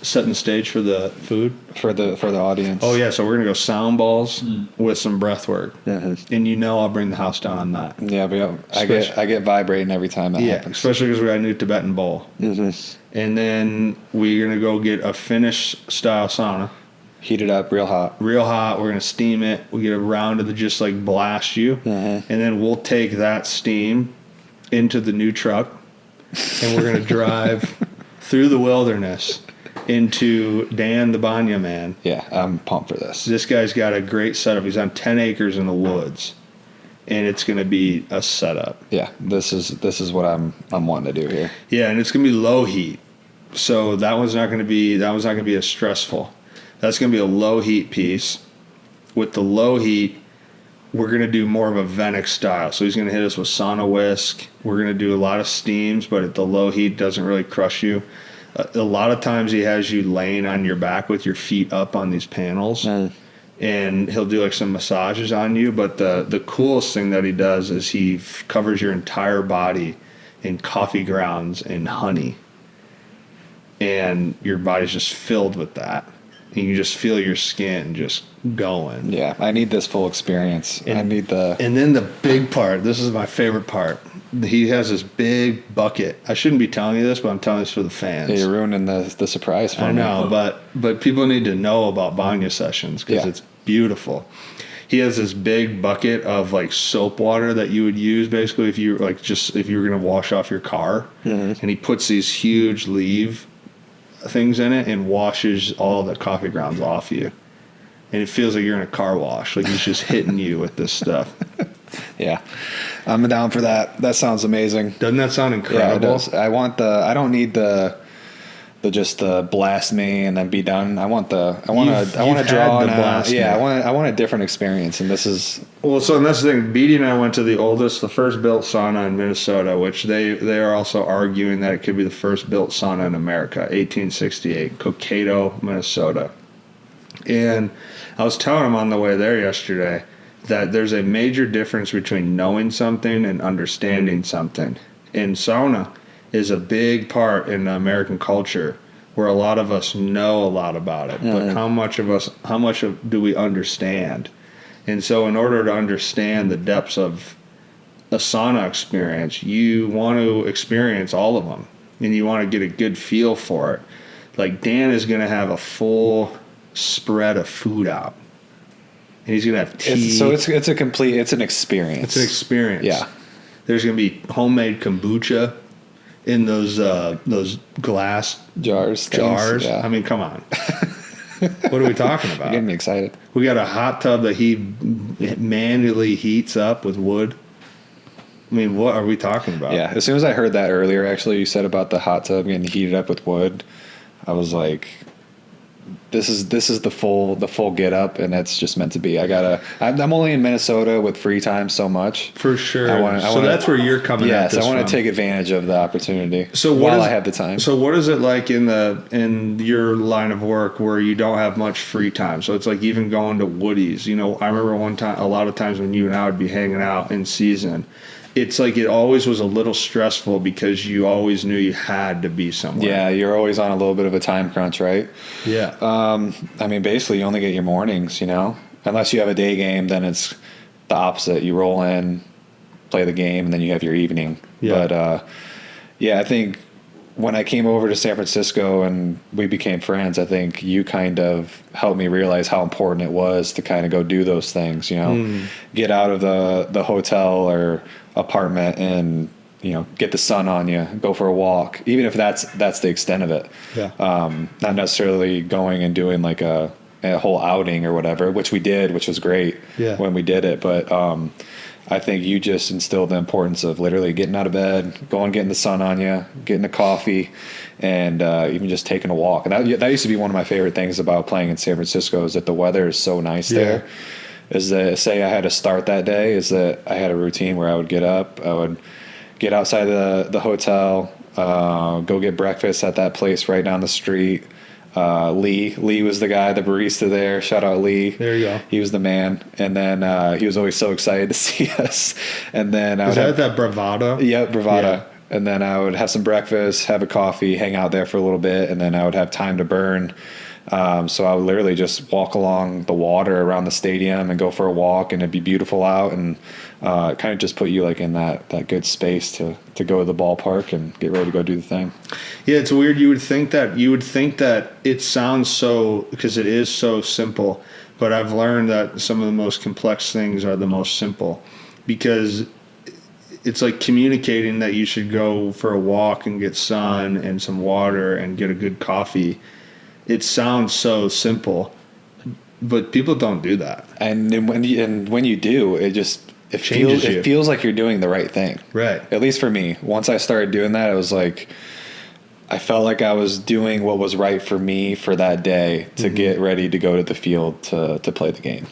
set the stage for the food. for the audience. Oh yeah, so we're gonna go sound balls with some breath work, Mhm. and I'll bring the house down on that. Yeah, but I get vibrating every time that Yeah, happens. especially because we got a new Tibetan bowl, and then we're gonna go get a Finnish style sauna, Heat it up real hot. real hot. We're gonna steam it. We get a round of the just like blast you, and then we'll take that steam into the new truck, and we're gonna drive through the wilderness into Dan the Banya Man. Yeah, I'm pumped for this. This guy's got a great setup. He's on 10 acres in the woods, and it's going to be a setup. Yeah, this is what I'm wanting to do here. Yeah, and it's going to be low heat. So that one's not going to be as stressful. That's going to be a low heat piece. With the low heat, we're going to do more of a Venick style. So he's going to hit us with sauna whisk. We're going to do a lot of steams, but at the low heat doesn't really crush you. A lot of times he has you laying on your back with your feet up on these panels. and he'll do like some massages on you. But the coolest thing that he does is he covers your entire body in coffee grounds and honey, and your body's just filled with that. And you just feel your skin just going. Yeah, I need this full experience. And then the big part. This is my favorite part. He has this big bucket. I shouldn't be telling you this, but I'm telling this for the fans. Yeah, you're ruining the surprise for me. I know, but people need to know about Banya sessions because it's beautiful. He has this big bucket of like soap water that you would use basically if you if you were gonna wash off your car, and he puts these huge leaf things in it and washes all the coffee grounds off you, and it feels like you're in a car wash, like he's just hitting you with this stuff. Yeah, I'm down for that. That sounds amazing. Doesn't that sound incredible? Yeah, it does. I don't need the just blast me and then be done. I want to draw on I want a different experience, and this is so. And that's the thing. Beatty and I went to the first built sauna in Minnesota, which they are also arguing that it could be the first built sauna in America, 1868, Cokato, Minnesota. And I was telling him on the way there yesterday that there's a major difference between knowing something and understanding something. And sauna is a big part in American culture where a lot of us know a lot about it, but how much do we understand? And so in order to understand the depths of a sauna experience, you want to experience all of them, and you want to get a good feel for it. Like Dan is going to have a full spread of food out. And he's going to have tea. it's an experience. It's an experience. Yeah. There's going to be homemade kombucha in those glass jars. Yeah. I mean, come on. What are we talking about? You're getting me excited. We got a hot tub that he manually heats up with wood. I mean, what are we talking about? Yeah. As soon as I heard that earlier, actually, you said about the hot tub getting heated up with wood, I was like, this is the full get up, and it's just meant to be. I'm only in Minnesota with free time so much. For sure. So that's where you're coming at this I want from. to take advantage of the opportunity while I have the time. So what is it like in your line of work where you don't have much free time? So it's like even going to Woody's. You know, I remember a lot of times when you and I would be hanging out in season, it's like it always was a little stressful because you always knew you had to be somewhere. Yeah, you're always on a little bit of a time crunch, right? Yeah. I mean, basically, you only get your mornings, you know? Unless you have a day game, then it's the opposite. You roll in, play the game, and then you have your evening. Yeah. But, I think when I came over to San Francisco and we became friends, I think you kind of helped me realize how important it was to kind of go do those things, you know? Get out of the hotel or apartment and get the sun on you, go for a walk, even if that's the extent of it. Not necessarily going and doing like a whole outing or whatever, which we did, which was great when we did it, but I think you just instilled the importance of literally getting out of bed, going, getting the sun on you, getting a coffee, and even just taking a walk. And that used to be one of my favorite things about playing in San Francisco, is that the weather is so nice there. Is that, say I had to start that day, is that I had a routine where I would get up, I would get outside the hotel, go get breakfast at that place right down the street. Lee was the guy, the barista there. Shout out Lee. There you go. He was the man. And then he was always so excited to see us. And then I would have that bravado? Yeah, bravado. Yeah. And then I would have some breakfast, have a coffee, hang out there for a little bit, and then I would have time to burn. So I would literally just walk along the water around the stadium and go for a walk, and it'd be beautiful out, and kind of just put you like in that good space to go to the ballpark and get ready to go do the thing. Yeah, it's weird. You would think that it sounds so, because it is so simple, but I've learned that some of the most complex things are the most simple, because it's like communicating that you should go for a walk and get sun and some water and get a good coffee. It sounds so simple, but people don't do that. And when you do, it feels like you're doing the right thing. Right. At least for me. Once I started doing that, it was like I felt like I was doing what was right for me for that day to get ready to go to the field to play the game.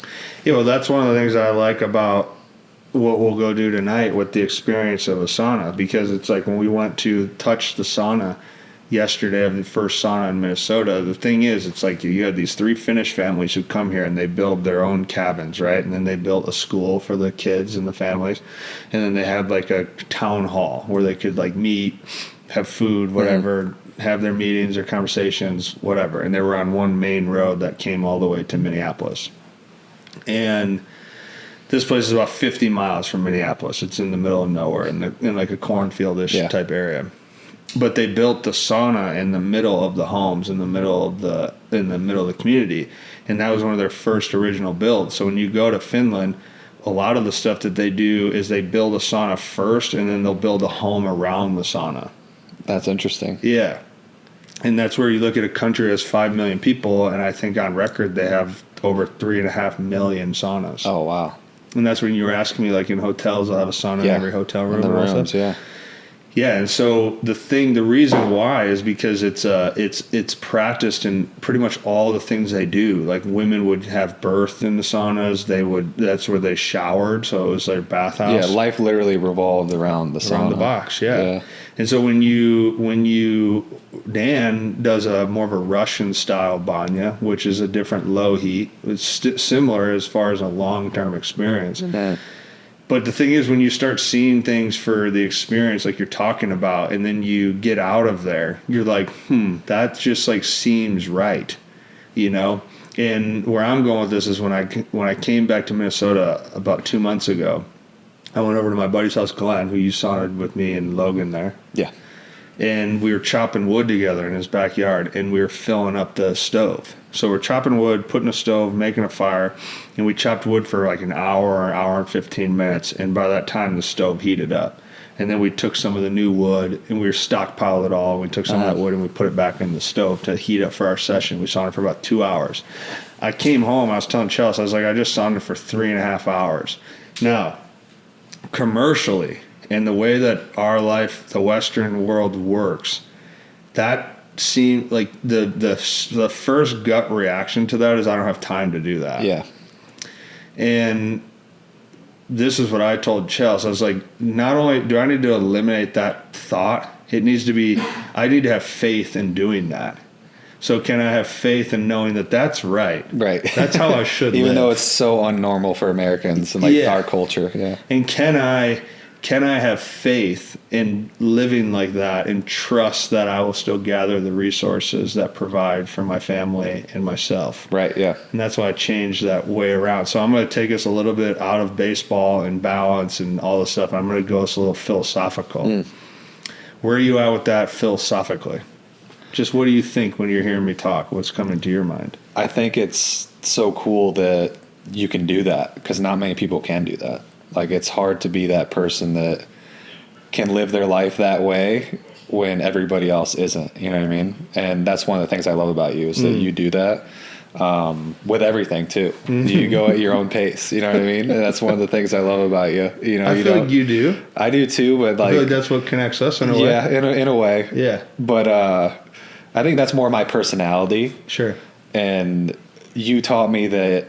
Yeah, well, that's one of the things I like about what we'll go do tonight with the experience of a sauna, because it's like when we went to touch the sauna, yesterday of the first sauna in Minnesota. The thing is, it's like you had these 3 Finnish families who come here and they build their own cabins, right? And then they built a school for the kids and the families. And then they had like a town hall where they could like meet, have food, whatever, have their meetings or conversations, whatever. And they were on one main road that came all the way to Minneapolis. And this place is about 50 miles from Minneapolis. It's in the middle of nowhere, in like a cornfield-ish type area. But they built the sauna in the middle of the homes, in the middle of the community, and that was one of their first original builds. So when you go to Finland, a lot of the stuff that they do is they build a sauna first, and then they'll build a home around the sauna. That's interesting. Yeah, and that's where you look at a country that has 5 million people, and I think on record they have over 3.5 million saunas. Oh wow. And that's when you were asking me, like in hotels, they'll have a sauna in every hotel room. In the and all rooms, stuff. Yeah, and so the reason why is because it's practiced in pretty much all the things they do. Like women would have birth in the saunas. That's where they showered, so it was their bathhouse. Yeah, life literally revolved around the sauna. Around the box, yeah. And so when Dan does a more of a Russian style banya, which is a different low heat. It's similar as far as a long-term experience. Mm-hmm. But the thing is, when you start seeing things for the experience like you're talking about, and then you get out of there, you're like, that just like seems right, you know? And where I'm going with this is when I came back to Minnesota about 2 months ago, I went over to my buddy's house, Glenn, who you saunaed with me and Logan there. Yeah. And we were chopping wood together in his backyard, and we were filling up the stove. So we're chopping wood, putting a stove, making a fire, and we chopped wood for like an hour and 15 minutes, and by that time the stove heated up. And then we took some of the new wood, and we stockpiled it all. We took some of that wood, and we put it back in the stove to heat up for our session. We sauned for about 2 hours. I came home, I was telling Chelsea, I was like, I just sauned for 3.5 hours. Now, commercially, and the way that our life, the Western world works, that seemed like the first gut reaction to that is I don't have time to do that. Yeah. And this is what I told Chelsea. I was like, not only do I need to eliminate that thought, it needs to be, I need to have faith in doing that. So can I have faith in knowing that that's right? Right. That's how I should Even live. though it's so unnormal for Americans and like our culture. Yeah. And can I have faith in living like that and trust that I will still gather the resources that provide for my family and myself? Right, yeah. And that's why I changed that way around. So I'm going to take us a little bit out of baseball and balance and all this stuff. I'm going to go a little philosophical. Where are you at with that philosophically? Just what do you think when you're hearing me talk? What's coming to your mind? I think it's so cool that you can do that because not many people can do that. Like, it's hard to be that person that can live their life that way when everybody else isn't. You know what I mean? And that's one of the things I love about you is that you do that with everything, too. You go at your own pace. You know what I mean? And that's one of the things I love about you. You know, I feel like you do. I do, too. But like, I feel like that's what connects us in a way. Yeah, in a way. Yeah. But I think that's more my personality. Sure. And you taught me that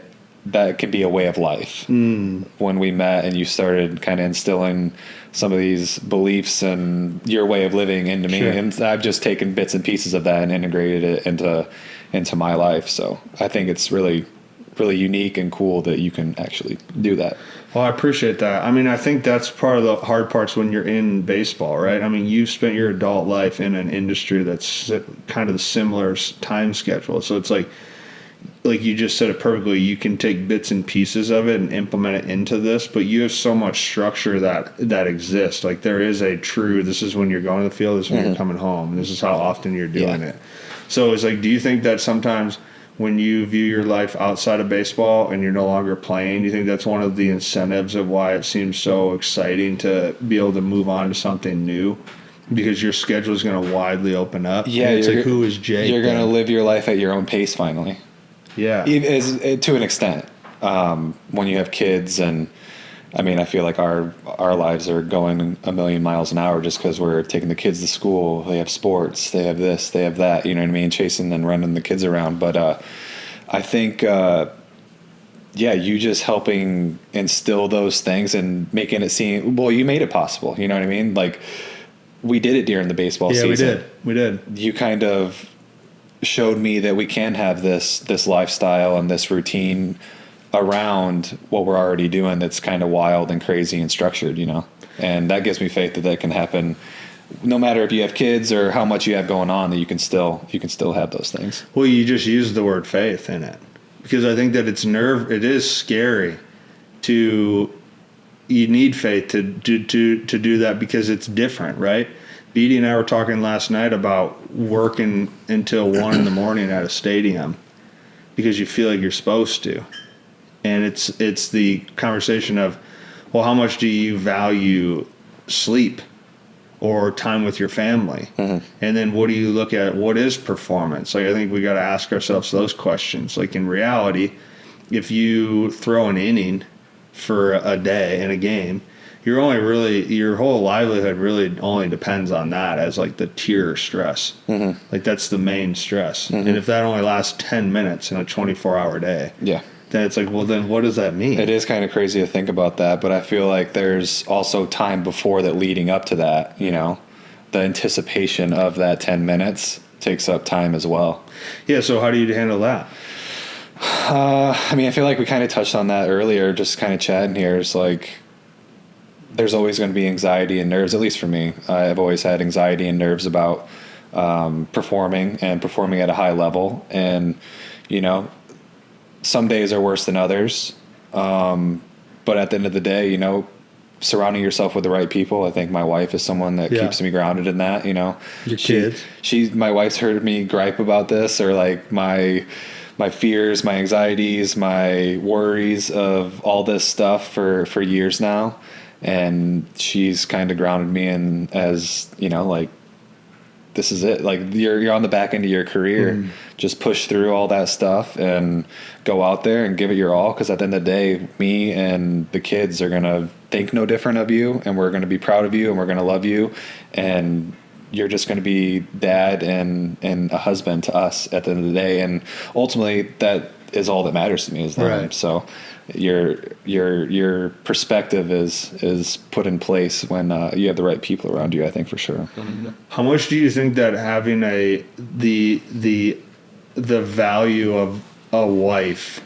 can be a way of life when we met and you started kind of instilling some of these beliefs and your way of living into me. Sure. And I've just taken bits and pieces of that and integrated it into my life. So I think it's really, really unique and cool that you can actually do that. Well, I appreciate that. I mean, I think that's part of the hard parts when you're in baseball, right? I mean, you've spent your adult life in an industry that's kind of the similar time schedule. So it's like you just said it perfectly, you can take bits and pieces of it and implement it into this, but you have so much structure that exists. Like there is this is when you're going to the field, this is when you're coming home, and this is how often you're doing it. So it's like, do you think that sometimes when you view your life outside of baseball and you're no longer playing, do you think that's one of the incentives of why it seems so exciting to be able to move on to something new? Because your schedule is going to widely open up. Yeah, and it's like, who is Jake? You're going to live your life at your own pace finally. Yeah. To an extent. When you have kids, and I mean, I feel like our lives are going a million miles an hour just because we're taking the kids to school. They have sports, they have this, they have that, you know what I mean? Chasing and running the kids around. But I think, you just helping instill those things and making it seem, well, you made it possible. You know what I mean? Like, we did it during the baseball season. We did. You kind of showed me that we can have this lifestyle and this routine around what we're already doing that's kind of wild and crazy and structured, and that gives me faith that can happen no matter if you have kids or how much you have going on, that you can still have those things. Well, you just used the word faith in it, because I think that it is scary you need faith to do that, because it's different, right? Beatty and I were talking last night about working until 1 a.m. at a stadium because you feel like you're supposed to. And it's the conversation of, well, how much do you value sleep or time with your family? Mm-hmm. And then what do you look at? What is performance? Like, I think we got to ask ourselves those questions. Like, in reality, if you throw an inning for a day in a game, your whole livelihood really only depends on that as like the tier stress. Mm-hmm. Like, that's the main stress. Mm-hmm. And if that only lasts 10 minutes in a 24-hour day, then it's like, well, then what does that mean? It is kind of crazy to think about that, but I feel like there's also time before that leading up to that, the anticipation of that 10 minutes takes up time as well. Yeah, so how do you handle that? I feel like we kind of touched on that earlier, just kind of chatting here. It's like, there's always going to be anxiety and nerves, at least for me. I've always had anxiety and nerves about performing at a high level. And, some days are worse than others. But at the end of the day, surrounding yourself with the right people. I think my wife is someone that keeps me grounded in that, Your kids. My wife's heard me gripe about this, or like my fears, my anxieties, my worries of all this stuff for years now. And she's kind of grounded me in, as, like, this is it. Like, you're on the back end of your career. Just push through all that stuff and go out there and give it your all. Because at the end of the day, me and the kids are going to think no different of you, and we're going to be proud of you, and we're going to love you. And you're just going to be dad and a husband to us at the end of the day. And ultimately, that is all that matters to me, is them. Right. So your perspective is put in place when you have the right people around you, I think, for sure. How much do you think that having the value of a wife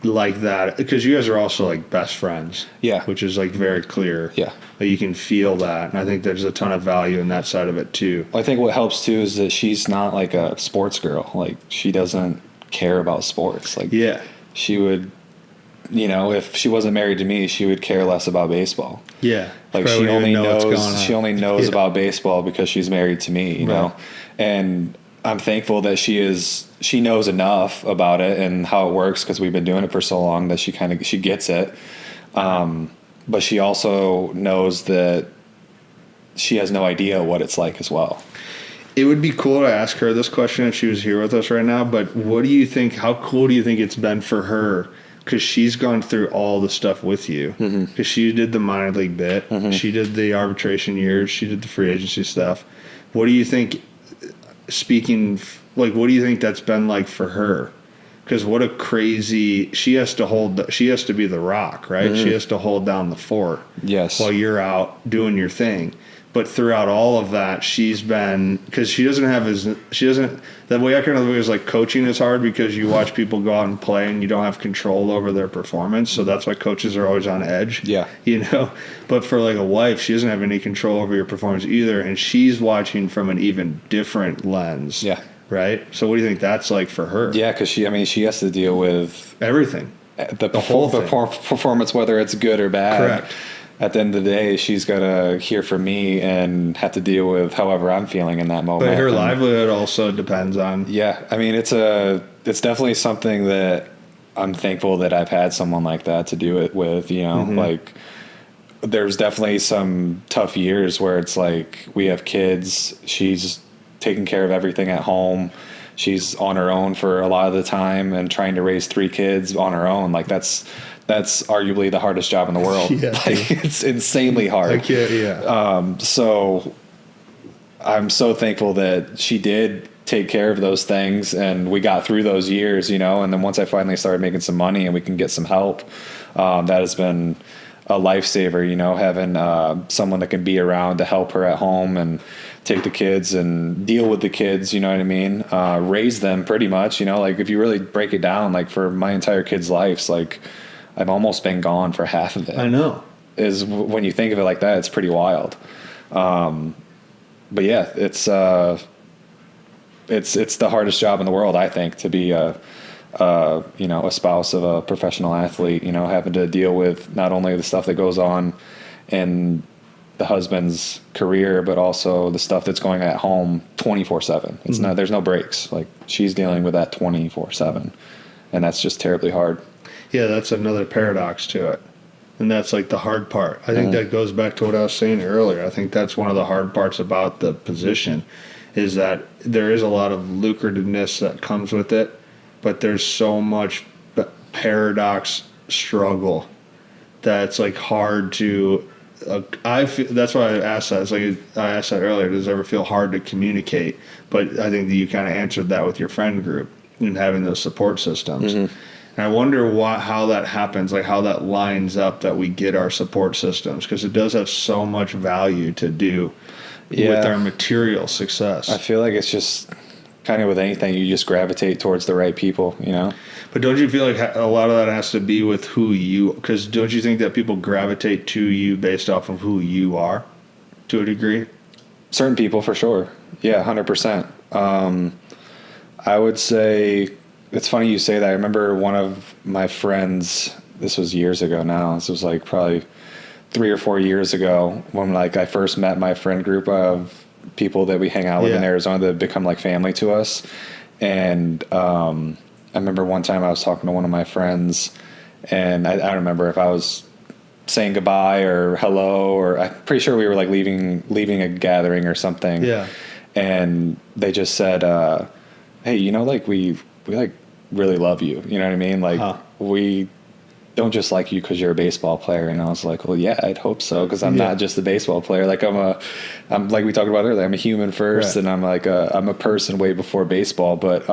like that, because you guys are also like best friends, which is like very clear, that you can feel that, and I think there's a ton of value in that side of it too. I think what helps too is that she's not like a sports girl. Like, she doesn't care about sports. Like, she would, if she wasn't married to me, she would care less about baseball. Yeah. Like, she only knows about baseball because she's married to me, you know? And I'm thankful that she knows enough about it and how it works, because we've been doing it for so long, that she gets it. But she also knows that she has no idea what it's like as well. It would be cool to ask her this question if she was here with us right now, but what do you think, how cool do you think it's been for her? Because she's gone through all the stuff with you. Because she did the minor league bit. She did the arbitration years. She did the free agency stuff. What do you think, what do you think that's been like for her? Because what a crazy, she has to be the rock, right? She has to hold down the fort. Yes. While you're out doing your thing. But throughout all of that, she's been, because the way I kind of look is like, coaching is hard because you watch people go out and play and you don't have control over their performance. So that's why coaches are always on edge. Yeah. But for like a wife, she doesn't have any control over your performance either. And she's watching from an even different lens. Yeah. Right? So what do you think that's like for her? Yeah, because she has to deal with everything. The whole performance, whether it's good or bad. Correct. At the end of the day, she's got to hear from me and have to deal with however I'm feeling in that moment. But her livelihood also depends on. Yeah, it's definitely something that I'm thankful that I've had someone like that to do it with. Like, there's definitely some tough years where it's like, we have kids, she's taking care of everything at home. She's on her own for a lot of the time and trying to raise 3 kids on her own. Like, that's arguably the hardest job in the world. It's insanely hard. So I'm so thankful that she did take care of those things, and we got through those years, and then once I finally started making some money and we can get some help, that has been a lifesaver, you know, having someone that can be around to help her at home and take the kids and deal with the kids, you know what I mean? Raise them pretty much, you know, like if you really break it down, like for my entire kids' lives, like I've almost been gone for half of it. I know. When you think of it like that, it's pretty wild. But yeah, it's the hardest job in the world, I think, to be a spouse of a professional athlete, you know, having to deal with not only the stuff that goes on in the husband's career, but also the stuff that's going on at home 24/7. It's not, there's no breaks. Like she's dealing with that 24/7, and that's just terribly hard. Yeah. That's another paradox to it. And that's like the hard part. I think that goes back to what I was saying earlier. I think that's one of the hard parts about the position is that there is a lot of lucrativeness that comes with it, but there's so much paradox struggle that it's like hard to. I feel, that's why I asked that. It's like I asked that earlier. Does it ever feel hard to communicate? But I think that you kind of answered that with your friend group and having those support systems. And I wonder how that happens, like how that lines up that we get our support systems, because it does have so much value to do with our material success. I feel like it's just kind of with anything, you just gravitate towards the right people, you know? But don't you feel like a lot of that has to be with who you, because don't you think that people gravitate to you based off of who you are to a degree? Certain people for sure. Yeah, 100%. I would say, it's funny you say that. I remember one of my friends, this was years ago now, this was like probably 3 or 4 years ago when like I first met my friend group of people that we hang out with in Arizona that become like family to us. And I remember one time I was talking to one of my friends, and I don't remember if I was saying goodbye or hello, or I'm pretty sure we were like leaving a gathering or something. Yeah. And they just said, hey, you know, like we like really love you. You know what I mean? Like we don't just like you because you're a baseball player. And I was like, well, yeah, I'd hope so. Cause I'm not just a baseball player. Like I'm like we talked about earlier, I'm a human first, and I'm like, I'm a person way before baseball. But,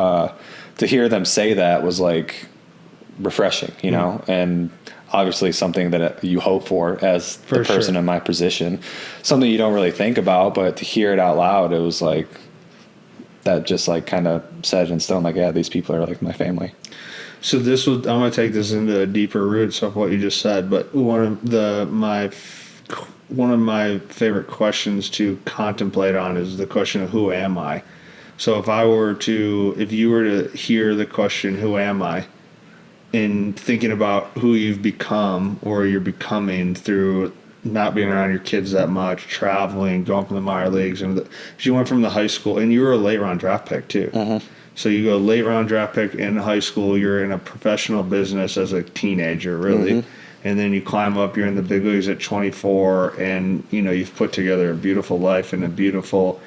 to hear them say that was like refreshing, you know, and obviously something that you hope for as the person in my position, something you don't really think about, but to hear it out loud, it was like, that just like kind of set in stone, like, yeah, these people are like my family. So I'm going to take this into the deeper roots of what you just said, but one of my favorite questions to contemplate on is the question of who am I? So if you were to hear the question, who am I, in thinking about who you've become or you're becoming through not being around your kids that much, traveling, going from the minor leagues, and you went from the high school, and you were a late round draft pick too. So you go late round draft pick in high school, you're in a professional business as a teenager, really. And then you climb up, you're in the big leagues at 24, and you know, you've put together a beautiful life and a beautiful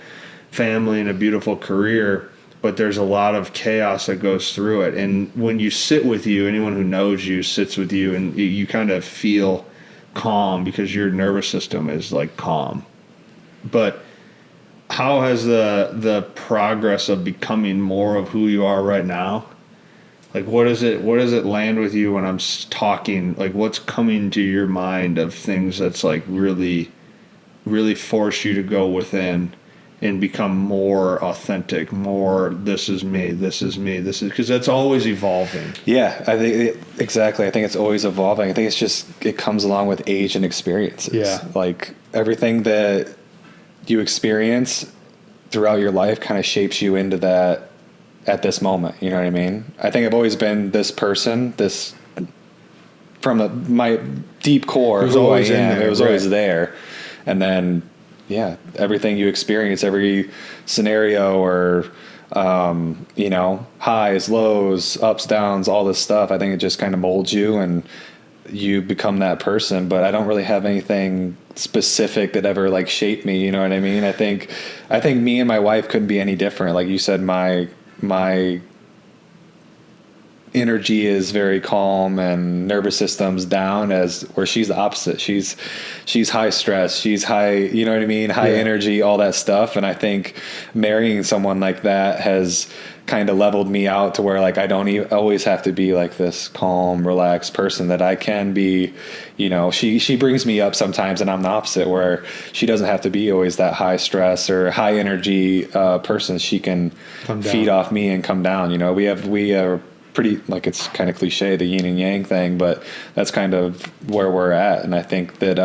family and a beautiful career, but there's a lot of chaos that goes through it. And when you sit with you, anyone who knows you sits with you, and you kind of feel calm because your nervous system is like calm. But how has the progress of becoming more of who you are right now, like what does it land with you when I'm talking, like what's coming to your mind of things that's like really really force you to go within and become more authentic, more this is me, because that's always evolving. Yeah, I think exactly. I think it's always evolving. I think it comes along with age and experiences. Yeah. Like everything that you experience throughout your life kind of shapes you into that at this moment. You know what I mean? I think I've always been this person, this from my deep core. It was always in there. It was always there. And then, yeah, everything you experience, every scenario or, highs, lows, ups, downs, all this stuff, I think it just kind of molds you and you become that person. But I don't really have anything specific that ever like shaped me. You know what I mean? I think me and my wife couldn't be any different. Like you said, my energy is very calm and nervous system's down, where she's the opposite. She's high stress. She's high, you know what I mean? High energy, all that stuff. And I think marrying someone like that has kind of leveled me out to where like I don't always have to be like this calm, relaxed person, that I can be, you know, she brings me up sometimes, and I'm the opposite, where she doesn't have to be always that high stress or high energy person. She can feed off me and come down. You know, we are pretty, like, it's kind of cliche, the yin and yang thing, but that's kind of where we're at. And I think that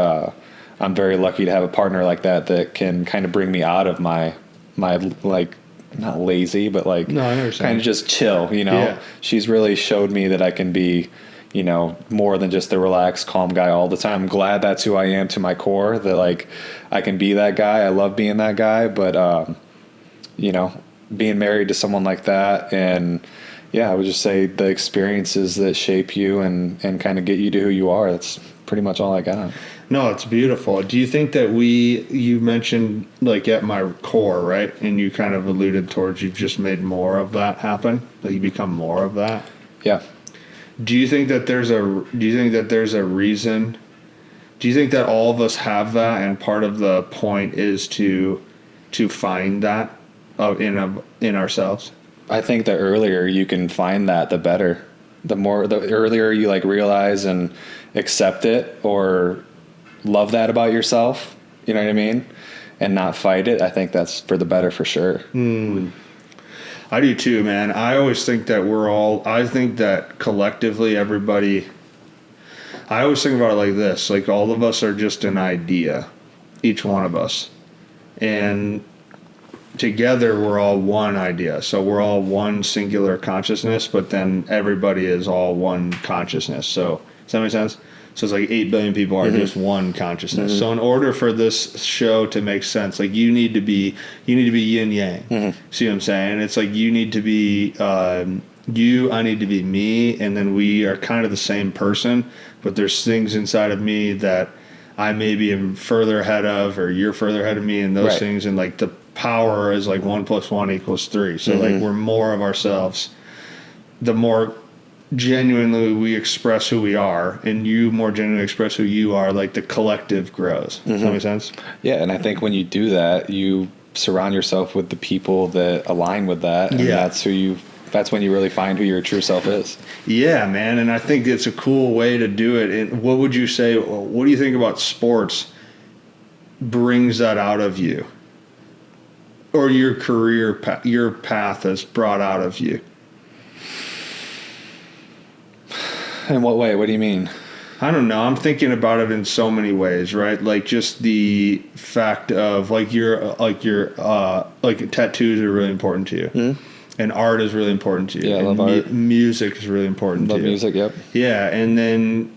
I'm very lucky to have a partner like that can kind of bring me out of my like, not lazy, but like kind of just chill, you know. Yeah. She's really showed me that I can be, you know, more than just the relaxed, calm guy all the time. I'm glad that's who I am to my core, that like I can be that guy. I love being that guy, but you know, being married to someone like that, and I would just say the experiences that shape you and kind of get you to who you are, that's pretty much all I got. No, it's beautiful. Do you think that you mentioned like at my core, right? And you kind of alluded towards you've just made more of that happen, that you become more of that? Yeah. Do you think that there's a reason? Do you think that all of us have that, and part of the point is to find that in ourselves? I think the earlier you can find that, the better. The earlier you like realize and accept it or love that about yourself, you know what I mean, and not fight it, I think that's for the better for sure. I do too, man. I always think that I think that collectively everybody, I always think about it like this, like all of us are just an idea, each one of us, and together we're all one idea. So we're all one singular consciousness, but then everybody is all one consciousness. So does that make sense? So it's like 8 billion people are just one consciousness. So in order for this show to make sense, like you need to be yin yang. See what I'm saying? It's like you need to be you, I need to be me, and then we are kind of the same person, but there's things inside of me that I maybe am further ahead of, or you're further ahead of me, and those things, and like the power is like 1 + 1 = 3. So like we're more of ourselves. The more genuinely we express who we are, and you more genuinely express who you are, like the collective grows. Does that make sense? Yeah, and I think when you do that, you surround yourself with the people that align with that, and that's when you really find who your true self is. Yeah, man, and I think it's a cool way to do it. And what would you say, what do you think about sports brings that out of you? Or your career, your path has brought out of you? In what way? What do you mean? I don't know. I'm thinking about it in so many ways, right? Like just the fact of like tattoos are really important to you, and art is really important to you. Yeah, I love art. Music is really important to you. Love music. Yep. Yeah, and then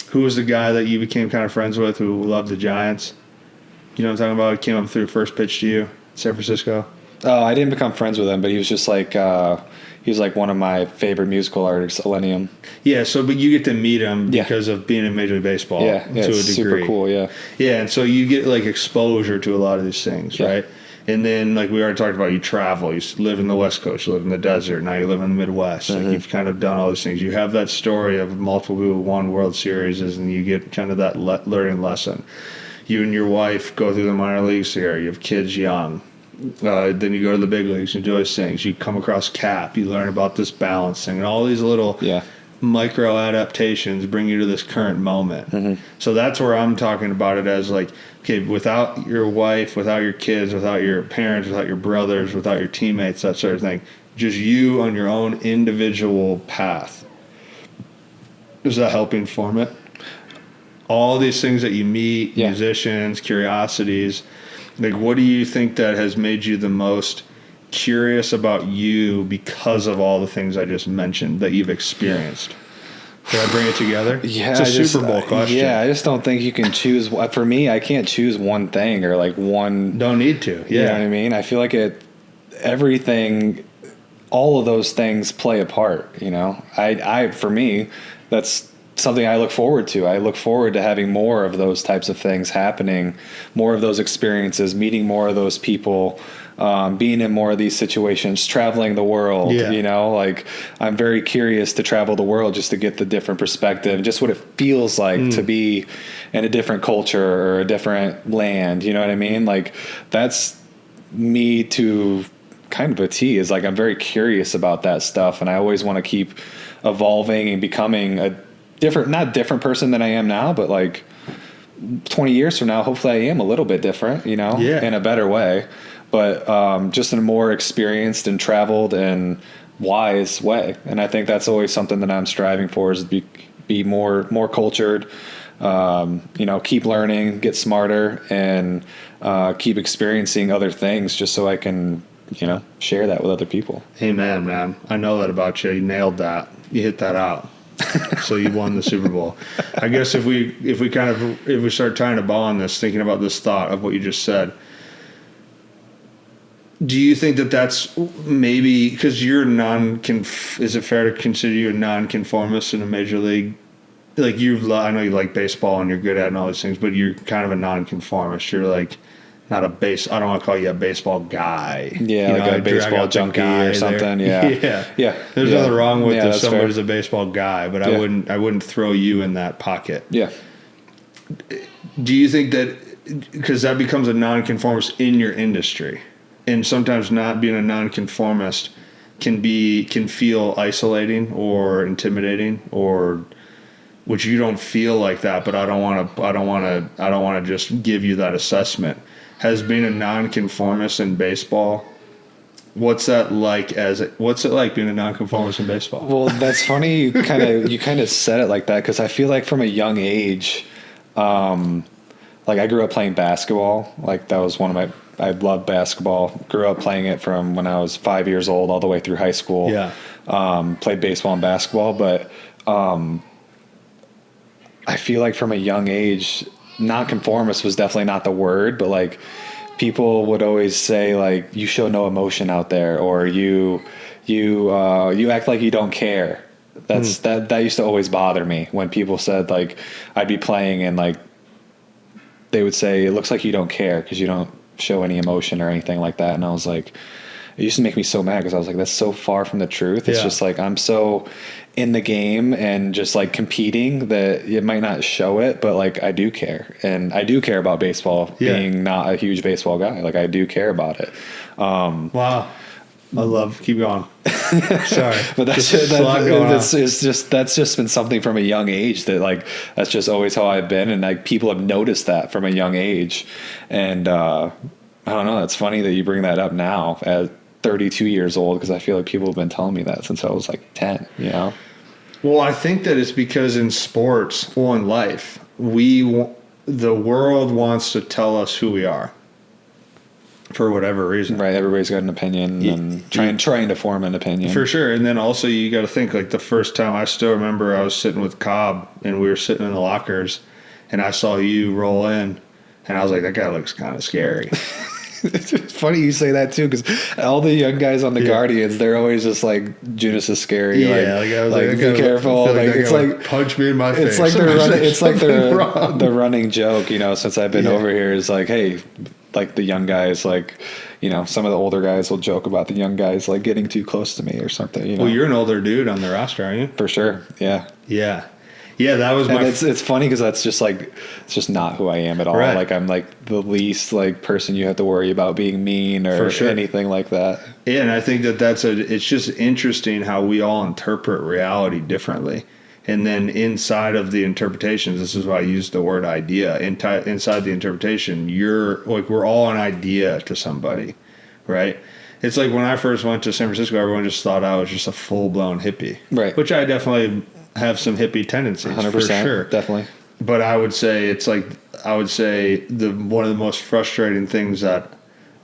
who was the guy that you became kind of friends with who loved the Giants? You know what I'm talking about? Came up through first pitch to you, San Francisco. Oh, I didn't become friends with him, but he was just like. He was like one of my favorite musical artists, Millennium. Yeah, but you get to meet him because of being in Major League Baseball to a degree. Super cool, yeah. Yeah, and so you get like exposure to a lot of these things, right? And then like we already talked about, you travel, you live in the West Coast, you live in the desert, now you live in the Midwest. Like you've kind of done all these things. You have that story of multiple people who won World Series, and you get kind of that learning lesson. You and your wife go through the minor leagues here. You have kids young. Then you go to the big leagues, you do those things. You come across Cap, you learn about this balancing, and all these little micro adaptations bring you to this current moment. So that's where I'm talking about it as like, okay, without your wife, without your kids, without your parents, without your brothers, without your teammates, that sort of thing, just you on your own individual path. Does that help inform it? All these things that you meet, musicians, curiosities. Like, what do you think that has made you the most curious about you because of all the things I just mentioned that you've experienced? Did I bring it together? Yeah, it's a Super Bowl question. Yeah, I just don't think you can choose. For me, I can't choose one thing or like one. Don't need to. Yeah, you know what I mean. I feel like everything, all of those things play a part. You know, for me, that's something I look forward to. I look forward to having more of those types of things happening, more of those experiences, meeting more of those people, being in more of these situations, traveling the world, you know, like I'm very curious to travel the world just to get the different perspective, just what it feels like to be in a different culture or a different land. You know what I mean? Like that's me to kind of a T, is like I'm very curious about that stuff, and I always want to keep evolving and becoming a not different person than I am now, but like 20 years from now, hopefully I am a little bit different, in a better way, but just in a more experienced and traveled and wise way. And I think that's always something that I'm striving for, is to be more cultured, keep learning, get smarter, and keep experiencing other things, just so I can, share that with other people. Amen, man. I know that about you. You nailed that. You hit that out. So you won the Super Bowl. I guess if we start tying a bow on this, thinking about this thought of what you just said, do you think that that's maybe because you're is it fair to consider you a non-conformist in a major league? Like I know you like baseball and you're good at it and all these things, but you're kind of a non-conformist. You're like not I don't want to call you a baseball guy. Yeah, like a baseball junkie or something. There. Yeah. There's nothing wrong with if somebody's a baseball guy, but I wouldn't throw you in that pocket. Yeah. Do you think that because that becomes a non-conformist in your industry, and sometimes not being a non-conformist can feel isolating or intimidating, or which you don't feel like that, but I don't want to just give you that assessment. Has being a nonconformist in baseball, what's it like being a nonconformist in baseball? Well, that's funny. You kind of said it like that, because I feel like from a young age, like I grew up playing basketball. Like that was I loved basketball. Grew up playing it from when I was 5 years old all the way through high school. Yeah. Played baseball and basketball, but I feel like from a young age, nonconformist was definitely not the word, but like people would always say like, you show no emotion out there, or you act like you don't care. That used to always bother me when people said, like, I'd be playing and like they would say, it looks like you don't care because you don't show any emotion or anything like that. And I was like, it used to make me so mad, because I was like, that's so far from the truth. It's just like, I'm so in the game and just like competing that it might not show it, but like I do care, and I do care about baseball. Being not a huge baseball guy, like I do care about it. Wow. Keep going. Sorry. But that's just been something from a young age that like, that's just always how I've been. And like people have noticed that from a young age. And, I don't know. It's funny that you bring that up now at 32 years old, because I feel like people have been telling me that since I was like 10, Well, I think that it's because in sports, in life, the world wants to tell us who we are for whatever reason. Right. Everybody's got an opinion and trying to form an opinion. For sure. And then also you got to think, like the first time, I still remember I was sitting with Cobb and we were sitting in the lockers and I saw you roll in and I was like, that guy looks kind of scary. It's funny you say that too, because all the young guys on the Guardians, they're always just like, Junis is scary. Yeah, I was like, be careful. Like it's like punch me in my face. It's like the running joke, since I've been over here, is like, hey, like the young guys, like, some of the older guys will joke about the young guys like getting too close to me or something. Well, you're an older dude on the roster, aren't you? For sure. Yeah. Yeah. Yeah, that was it's funny because that's just like, it's just not who I am at all. Right. Like I'm like the least like person you have to worry about being mean or anything like that. Yeah, and I think it's just interesting how we all interpret reality differently. And then inside of the interpretations, this is why I use the word idea. Inside the interpretation, you're like, we're all an idea to somebody, right? It's like when I first went to San Francisco, everyone just thought I was just a full-blown hippie. Right. Which I definitely have some hippie tendencies, 100%, for sure. Definitely. But I would say one of the most frustrating things that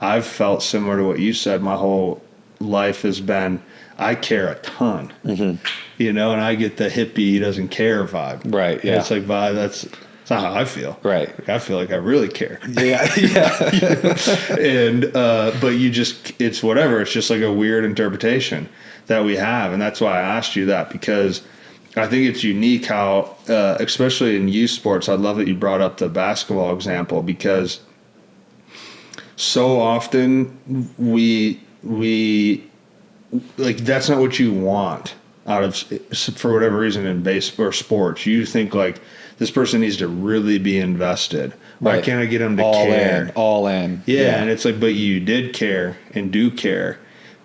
I've felt, similar to what you said, my whole life has been, I care a ton, and I get the hippie doesn't care vibe. Right. Yeah. And it's like, that's not how I feel. Right. Like, I feel like I really care. Yeah. Yeah. And, but it's whatever. It's just like a weird interpretation that we have. And that's why I asked you that, because I think it's unique how, especially in youth sports, I love that you brought up the basketball example, because so often we like, that's not what you want out of, for whatever reason, in baseball or sports. You think like, this person needs to really be invested. Why can't I get them to care? All in. Yeah. And it's like, but you did care and do care.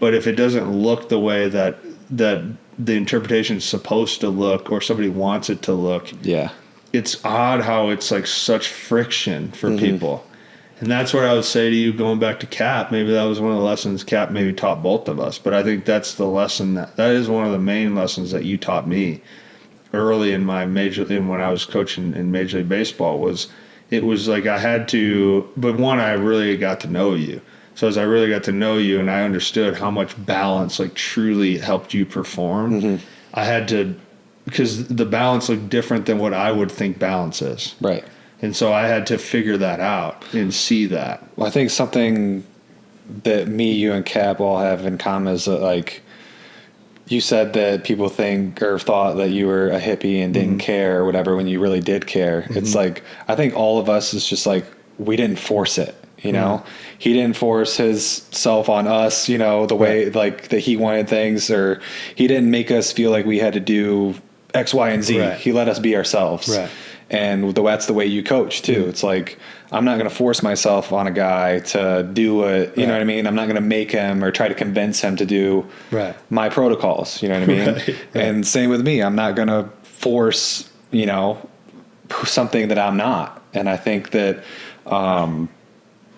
But if it doesn't look the way that the interpretation is supposed to look, or somebody wants it to look, it's odd how it's like such friction for people. And that's where I would say to you, going back to Cap, maybe that was one of the lessons Cap maybe taught both of us. But I think that's the lesson that is one of the main lessons that you taught me early in my when I was coaching in Major League Baseball. It was like I had to, but one, I really got to know you. So as I really got to know you and I understood how much balance like truly helped you perform, I had to, because the balance looked different than what I would think balance is. Right. And so I had to figure that out and see that. Well, I think something that me, you, and Cap all have in common is that, like, you said that people think or thought that you were a hippie and didn't care or whatever when you really did care. It's like, I think all of us is just like, we didn't force it, you know? He didn't force his self on us, you know, the way like that he wanted things, or he didn't make us feel like we had to do X, Y, and Z. Right. He let us be ourselves. Right. And that's the way you coach too. It's like, I'm not going to force myself on a guy to do what, you know what I mean? I'm not going to make him or try to convince him to do my protocols. You know what I mean? Right. And same with me. I'm not going to force, you know, something that I'm not. And I think that,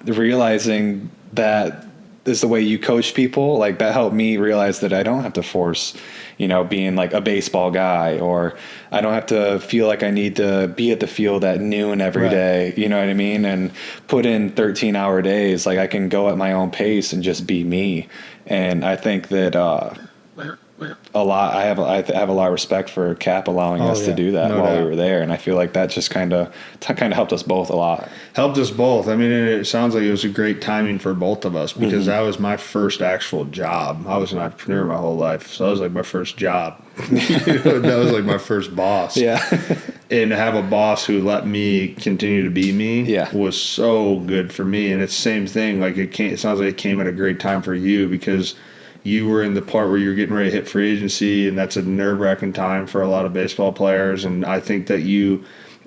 realizing that is the way you coach people, like that helped me realize that I don't have to force, you know, being like a baseball guy, or I don't have to feel like I need to be at the field at noon every day, you know what I mean? And put in 13-hour days. Like I can go at my own pace and just be me. And I think that, I have a lot of respect for Cap allowing us to do that while we were there, and I feel like that just kind of helped us both a lot. Helped us both. I mean, it sounds like it was a great timing for both of us, because that was my first actual job. I was an entrepreneur my whole life, so that was like my first job. That was like my first boss. Yeah. And to have a boss who let me continue to be me was so good for me. And it's the same thing. Like it sounds like it came at a great time for you, because you were in the part where you're getting ready to hit free agency, and that's a nerve-wracking time for a lot of baseball players. And I think that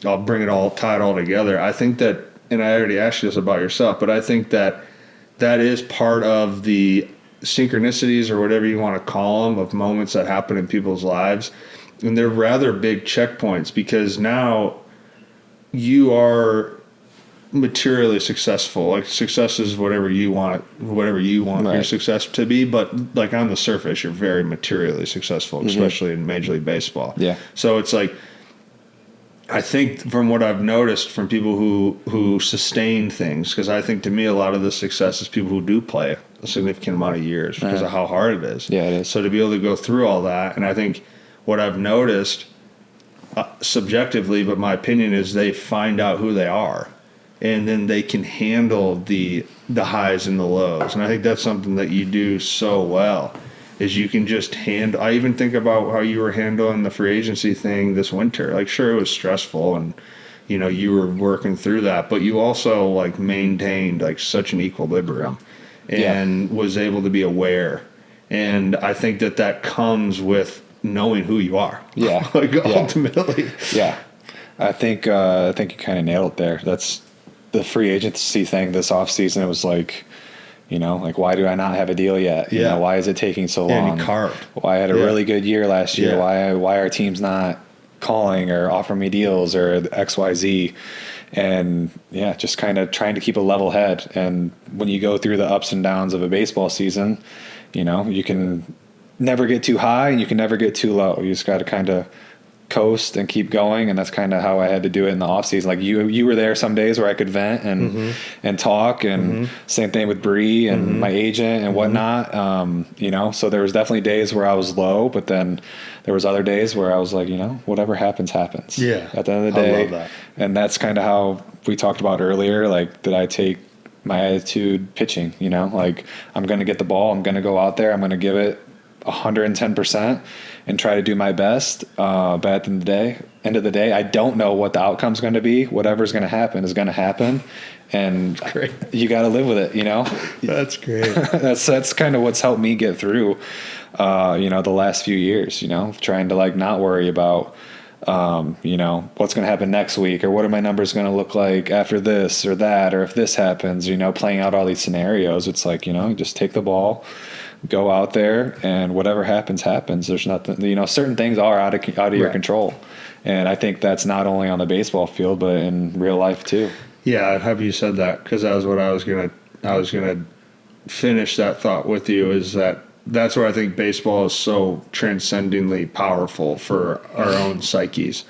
I'll tie it all together. I think that, and I already asked you this about yourself, but I think that is part of the synchronicities, or whatever you want to call them, of moments that happen in people's lives. And they're rather big checkpoints, because now you are materially successful. Like success is whatever you want your success to be, but like on the surface you're very materially successful, especially in Major League Baseball. So it's like, I think from what I've noticed from people who sustain things, because I think to me a lot of the success is people who do play a significant amount of years because of how hard it is. It is. So to be able to go through all that, and I think what I've noticed subjectively, but my opinion is they find out who they are, and then they can handle the highs and the lows. And I think that's something that you do so well, is you can just handle. I even think about how you were handling the free agency thing this winter. Like, sure, it was stressful, and you know you were working through that, but you also like maintained like such an equilibrium, and was able to be aware. And I think that comes with knowing who you are. Ultimately. I think you kind of nailed it there. That's the free agency thing this offseason. It was like, you know, like, why do I not have a deal yet? You know, why is it taking so long? And you carved. Why I had a really good year last year. Why our team's not calling or offering me deals or XYZ. And just kind of trying to keep a level head. And when you go through the ups and downs of a baseball season, you know, you can never get too high and you can never get too low. You just got to kind of coast and keep going, and that's kind of how I had to do it in the off season. Like you were there some days where I could vent and talk, and same thing with Bree and my agent and whatnot. You know, so there was definitely days where I was low, but then there was other days where I was like, you know, whatever happens. At the end of the day, I love that. And that's kind of how we talked about earlier, like that I take my attitude pitching. You know, like I'm going to get the ball, I'm going to go out there, I'm going to give it 110% and try to do my best. But at the end of the day, I don't know what the outcome's going to be. Whatever's going to happen is going to happen, and you got to live with it. You know, that's great. that's kind of what's helped me get through, you know, the last few years. You know, trying to like not worry about, you know, what's going to happen next week, or what are my numbers going to look like after this or that, or if this happens. You know, playing out all these scenarios. It's like, you know, just take the ball. go out there and whatever happens, happens. There's nothing, you know, certain things are out of your control. And I think that's not only on the baseball field, but in real life too. Yeah, I have you said that, because that was what I was gonna finish that thought with you, is that's where I think baseball is so transcendently powerful for our own psyches.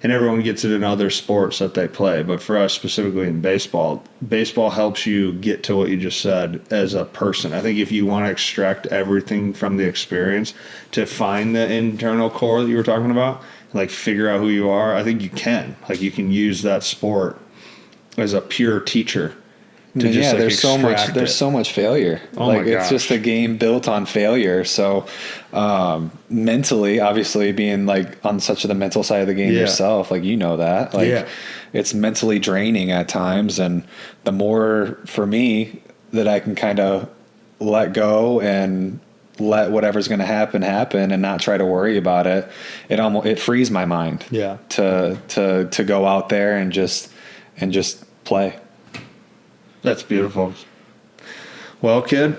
And everyone gets it in other sports that they play, but for us specifically in baseball helps you get to what you just said as a person. I think if you want to extract everything from the experience to find the internal core that you were talking about, like figure out who you are, I think you can. Like you can use that sport as a pure teacher. There's so much failure. Oh like my it's gosh. just a game built on failure. So mentally, obviously being like on such of the mental side of the game yourself, like you know that. Like it's mentally draining at times, and the more for me that I can kind of let go and let whatever's going to happen and not try to worry about it, it frees my mind to go out there and just play. That's beautiful. Well, kid,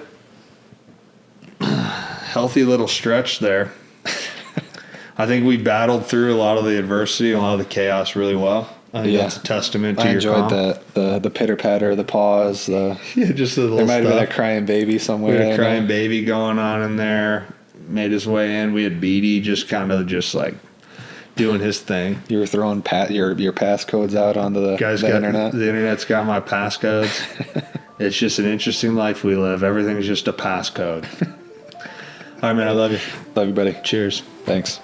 healthy little stretch there. I think we battled through a lot of the adversity and a lot of the chaos really well. I think that's a testament to I your enjoyed calm. the pitter patter, the pause, Just a little there might have been a stuff. crying baby somewhere. We had a crying baby going on in there. Made his way in. We had Beatty just like doing his thing. You were throwing your passcodes out onto the internet. The internet's got my passcodes. It's just an interesting life we live. Everything's just a passcode. All right, man. I love you. Love you, buddy. Cheers. Thanks.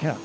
Yeah.